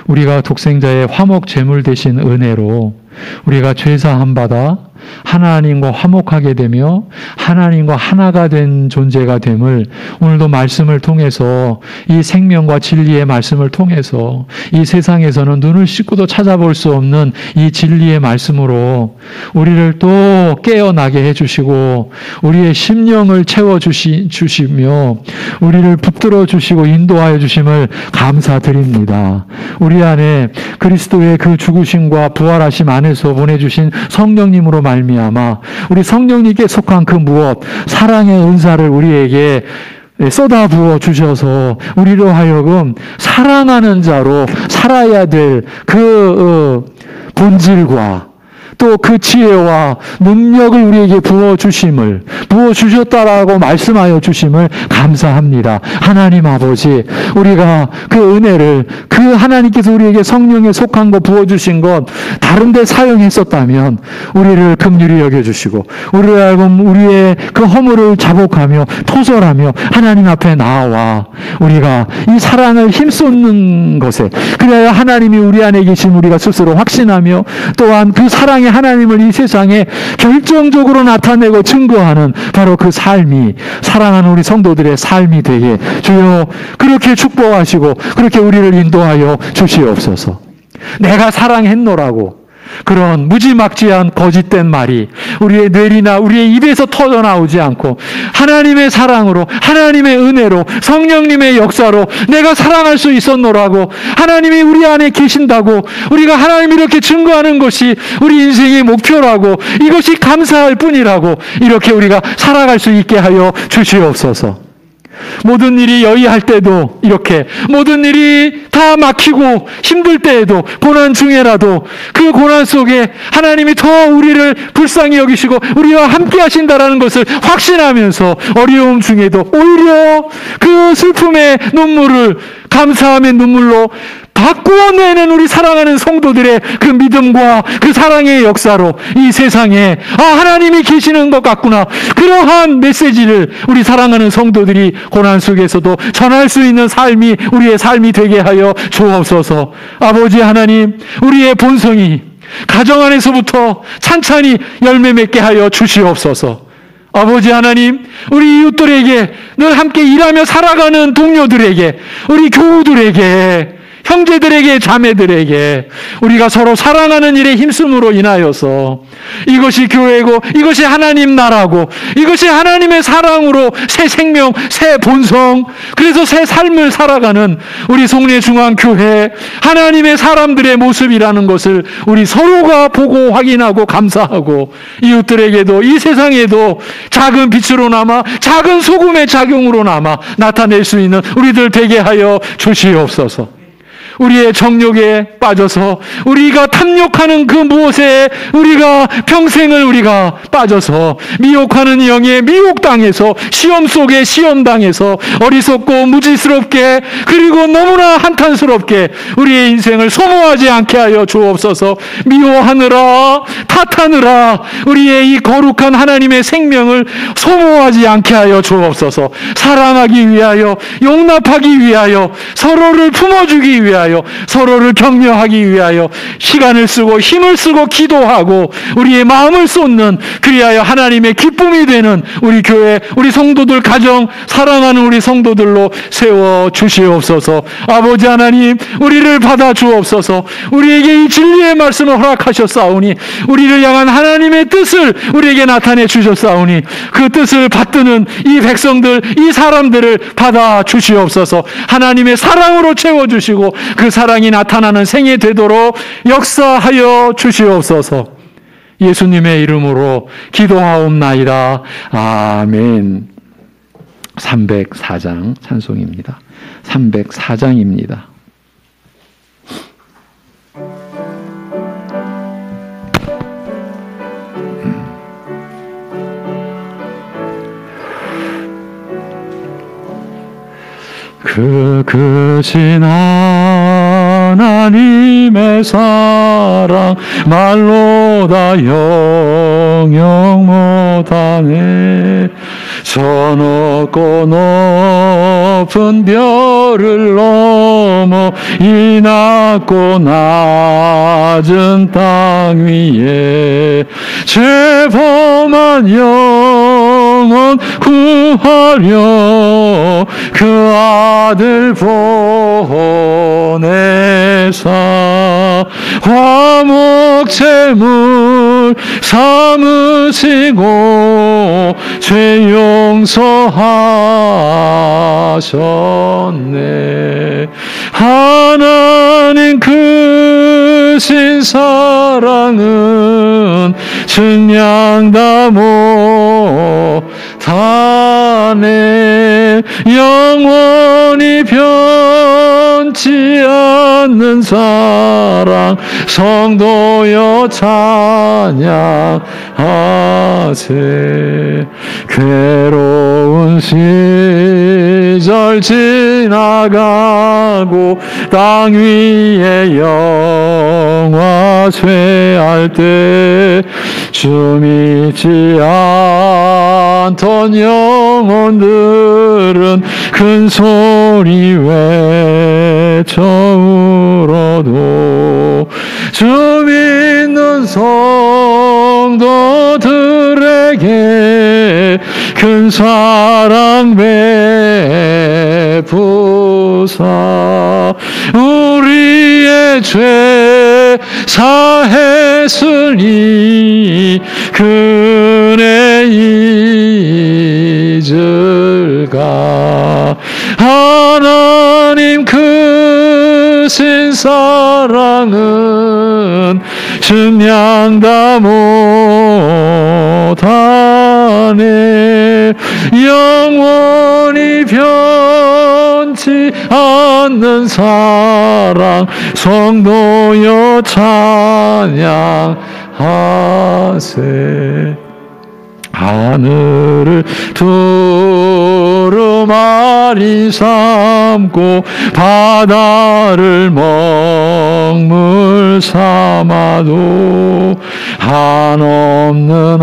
우리가 독생자의 화목 제물 되신 은혜로 우리가 죄사함 받아 하나님과 화목하게 되며 하나님과 하나가 된 존재가 됨을 오늘도 말씀을 통해서, 이 생명과 진리의 말씀을 통해서 이 세상에서는 눈을 씻고도 찾아볼 수 없는 이 진리의 말씀으로 우리를 또 깨어나게 해주시고 우리의 심령을 채워주시며 우리를 붙들어 주시고 인도하여 주심을 감사드립니다. 우리 안에 그리스도의 그 죽으심과 부활하심 안에서 보내주신 성령님으로 말미암아 우리 성령님께 속한 그 무엇, 사랑의 은사를 우리에게 쏟아부어 주셔서 우리로 하여금 사랑하는 자로 살아야 될 그 본질과 또 그 지혜와 능력을 우리에게 부어주셨다라고 말씀하여 주심을 감사합니다. 하나님 아버지, 우리가 그 은혜를, 그 하나님께서 우리에게 성령에 속한 것 부어주신 것 다른 데 사용했었다면 우리를 긍휼히 여겨주시고 우리를 알고 우리의 그 허물을 자복하며 토설하며 하나님 앞에 나와 우리가 이 사랑을 힘쏟는 것에, 그래야 하나님이 우리 안에 계신 우리가 스스로 확신하며 또한 그 사랑의 하나님을 이 세상에 결정적으로 나타내고 증거하는 바로 그 삶이 사랑하는 우리 성도들의 삶이 되게 주여 그렇게 축복하시고 그렇게 우리를 인도하여 주시옵소서. 내가 사랑했노라고 그런 무지막지한 거짓된 말이 우리의 뇌리나 우리의 입에서 터져나오지 않고 하나님의 사랑으로, 하나님의 은혜로, 성령님의 역사로 내가 사랑할 수 있었노라고, 하나님이 우리 안에 계신다고 우리가 하나님을 이렇게 증거하는 것이 우리 인생의 목표라고, 이것이 감사할 뿐이라고 이렇게 우리가 살아갈 수 있게 하여 주시옵소서. 모든 일이 여의할 때도 이렇게, 모든 일이 다 막히고 힘들 때에도, 고난 중에라도 그 고난 속에 하나님이 더 우리를 불쌍히 여기시고 우리와 함께 하신다라는 것을 확신하면서 어려움 중에도 오히려 그 슬픔의 눈물을 감사함의 눈물로 바꾸어내는 우리 사랑하는 성도들의 그 믿음과 그 사랑의 역사로 이 세상에 하나님이 계시는 것 같구나, 그러한 메시지를 우리 사랑하는 성도들이 고난 속에서도 전할 수 있는 삶이 우리의 삶이 되게 하여 주옵소서. 아버지 하나님, 우리의 본성이 가정 안에서부터 찬찬히 열매 맺게 하여 주시옵소서. 아버지 하나님, 우리 이웃들에게, 늘 함께 일하며 살아가는 동료들에게, 우리 교우들에게, 형제들에게, 자매들에게 우리가 서로 사랑하는 일에 힘쓰므로 인하여서 이것이 교회고, 이것이 하나님 나라고, 이것이 하나님의 사랑으로 새 생명, 새 본성, 그래서 새 삶을 살아가는 우리 송내중앙교회 하나님의 사람들의 모습이라는 것을 우리 서로가 보고 확인하고 감사하고, 이웃들에게도 이 세상에도 작은 빛으로 남아 작은 소금의 작용으로 남아 나타낼 수 있는 우리들 되게 하여 주시옵소서. 우리의 정욕에 빠져서 우리가 탐욕하는 그 무엇에 우리가 평생을 우리가 빠져서 미혹하는 영에 미혹당해서 시험 속에 시험당해서 어리석고 무지스럽게, 그리고 너무나 한탄스럽게 우리의 인생을 소모하지 않게 하여 주옵소서. 미워하느라 탓하느라 우리의 이 거룩한 하나님의 생명을 소모하지 않게 하여 주옵소서. 사랑하기 위하여, 용납하기 위하여, 서로를 품어주기 위하여, 서로를 격려하기 위하여 시간을 쓰고 힘을 쓰고 기도하고 우리의 마음을 쏟는, 그리하여 하나님의 기쁨이 되는 우리 교회, 우리 성도들 가정, 사랑하는 우리 성도들로 세워 주시옵소서. 아버지 하나님, 우리를 받아 주옵소서. 우리에게 이 진리의 말씀을 허락하셨사오니, 우리를 향한 하나님의 뜻을 우리에게 나타내 주셨사오니, 그 뜻을 받드는 이 백성들, 이 사람들을 받아 주시옵소서. 하나님의 사랑으로 채워주시고 그 사랑이 나타나는 생애 되도록 역사하여 주시옵소서. 예수님의 이름으로 기도하옵나이다. 아멘. 304장 찬송입니다. 304장입니다. 그 크신 하나님의 사랑 말로 다 영영 못하네. 저 높고 높은 별을 넘어 이 낮고 낮은 땅 위에 죄범한 영혼 구하려 그 아들 보내사 화목제물 삼으시고 죄 용서하셨네. 하나님 크신 사랑은 증량 다 못하네. 영원히 변치 않는 사랑 성도여 찬양하세. 괴로운 시절 지나가고 땅 위에 영화 쇠할 때 주 믿지 않던 영혼들은 큰 소리 외쳐 울어도 주 믿는 성도들에게 큰 사랑 베푸사 우리의 죄 사했으니 그네 잊을까. 하나님 크신 사랑은 증량 못하네. 영원히 변치 않는 사랑 성도여 찬양하세. 하늘을 두루마리 삼고 바다를 먹물 삼아도 한없는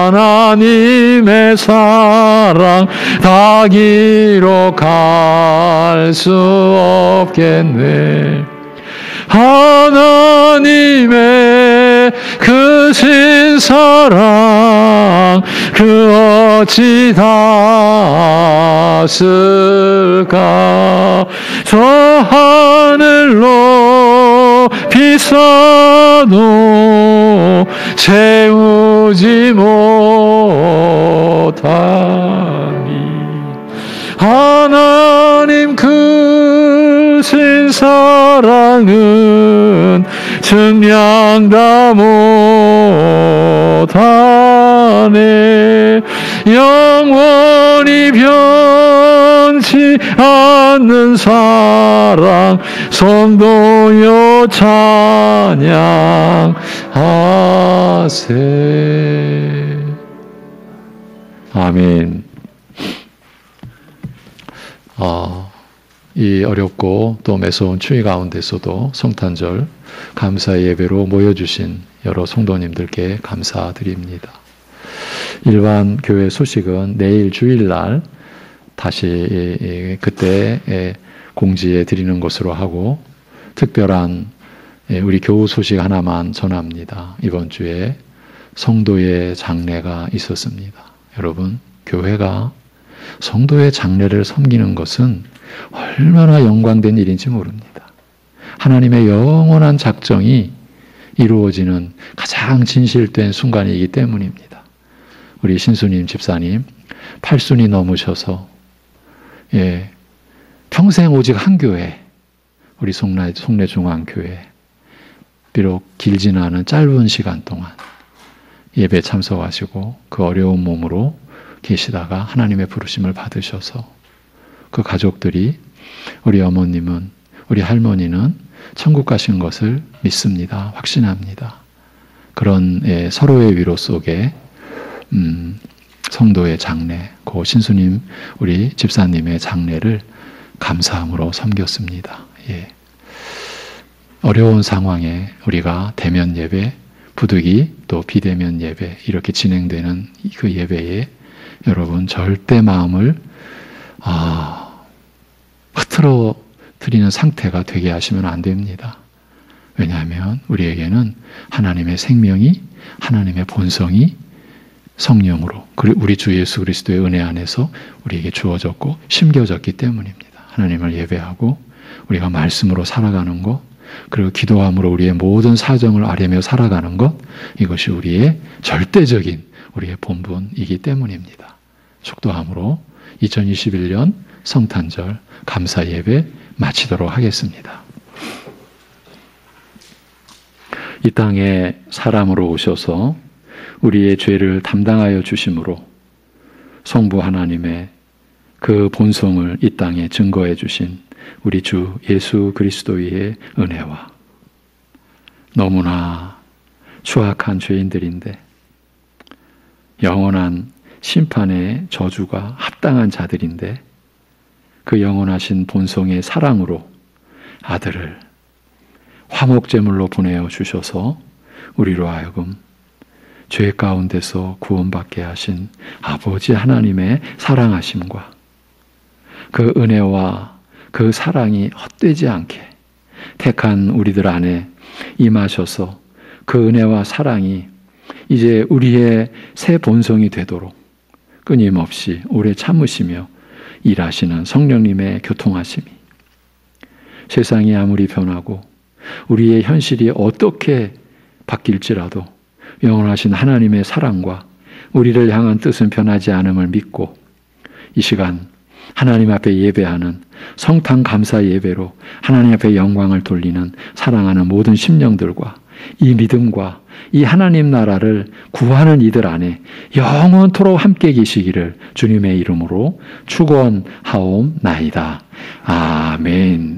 하나님의 사랑 다 기록할 수 없겠네. 하나님의 크신 사랑 그 어찌 닿았을까. 저 하늘로 비싸도 채우지 못하니 하나님 크신 사랑은 증량 다 못하네. 영원히 변치 않는 사랑 성도여 찬양하세. 아멘. 이 어렵고 또 매서운 추위 가운데서도 성탄절 감사의 예배로 모여주신 여러 성도님들께 감사드립니다. 일반 교회 소식은 내일 주일날 다시 그때 공지해 드리는 것으로 하고, 특별한 우리 교우 소식 하나만 전합니다. 이번 주에 성도의 장례가 있었습니다. 여러분, 교회가 성도의 장례를 섬기는 것은 얼마나 영광된 일인지 모릅니다. 하나님의 영원한 작정이 이루어지는 가장 진실된 순간이기 때문입니다. 우리 신수님 집사님 80순이 넘으셔서 평생 오직 한 교회, 우리 송내중앙교회, 비록 길지는 않은 짧은 시간 동안 예배 참석하시고 그 어려운 몸으로 계시다가 하나님의 부르심을 받으셔서 그 가족들이, 우리 어머님은, 우리 할머니는 천국 가신 것을 믿습니다. 확신합니다. 그런 서로의 위로 속에 성도의 장례, 고 신수님 우리 집사님의 장례를 감사함으로 섬겼습니다. 어려운 상황에 우리가 대면 예배, 부득이 또 비대면 예배 이렇게 진행되는 그 예배에 여러분 절대 마음을 흐트러뜨리는 상태가 되게 하시면 안 됩니다. 왜냐하면 우리에게는 하나님의 생명이, 하나님의 본성이 성령으로 우리 주 예수 그리스도의 은혜 안에서 우리에게 주어졌고 심겨졌기 때문입니다. 하나님을 예배하고 우리가 말씀으로 살아가는 것, 그리고 기도함으로 우리의 모든 사정을 아뢰며 살아가는 것, 이것이 우리의 절대적인 우리의 본분이기 때문입니다. 축도함으로 2021년 성탄절 감사 예배 마치도록 하겠습니다. 이 땅에 사람으로 오셔서 우리의 죄를 담당하여 주심으로 성부 하나님의 그 본성을 이 땅에 증거해 주신 우리 주 예수 그리스도의 은혜와, 너무나 추악한 죄인들인데 영원한 심판의 저주가 합당한 자들인데 그 영원하신 본성의 사랑으로 아들을 화목제물로 보내어 주셔서 우리로 하여금 죄 가운데서 구원받게 하신 아버지 하나님의 사랑하심과 그 은혜와 그 사랑이 헛되지 않게 택한 우리들 안에 임하셔서 그 은혜와 사랑이 이제 우리의 새 본성이 되도록 끊임없이 오래 참으시며 일하시는 성령님의 교통하심이, 세상이 아무리 변하고 우리의 현실이 어떻게 바뀔지라도 영원하신 하나님의 사랑과 우리를 향한 뜻은 변하지 않음을 믿고 이 시간 하나님 앞에 예배하는 성탄 감사 예배로 하나님 앞에 영광을 돌리는 사랑하는 모든 심령들과 이 믿음과 이 하나님 나라를 구하는 이들 안에 영원토록 함께 계시기를 주님의 이름으로 축원하옵나이다. 아멘.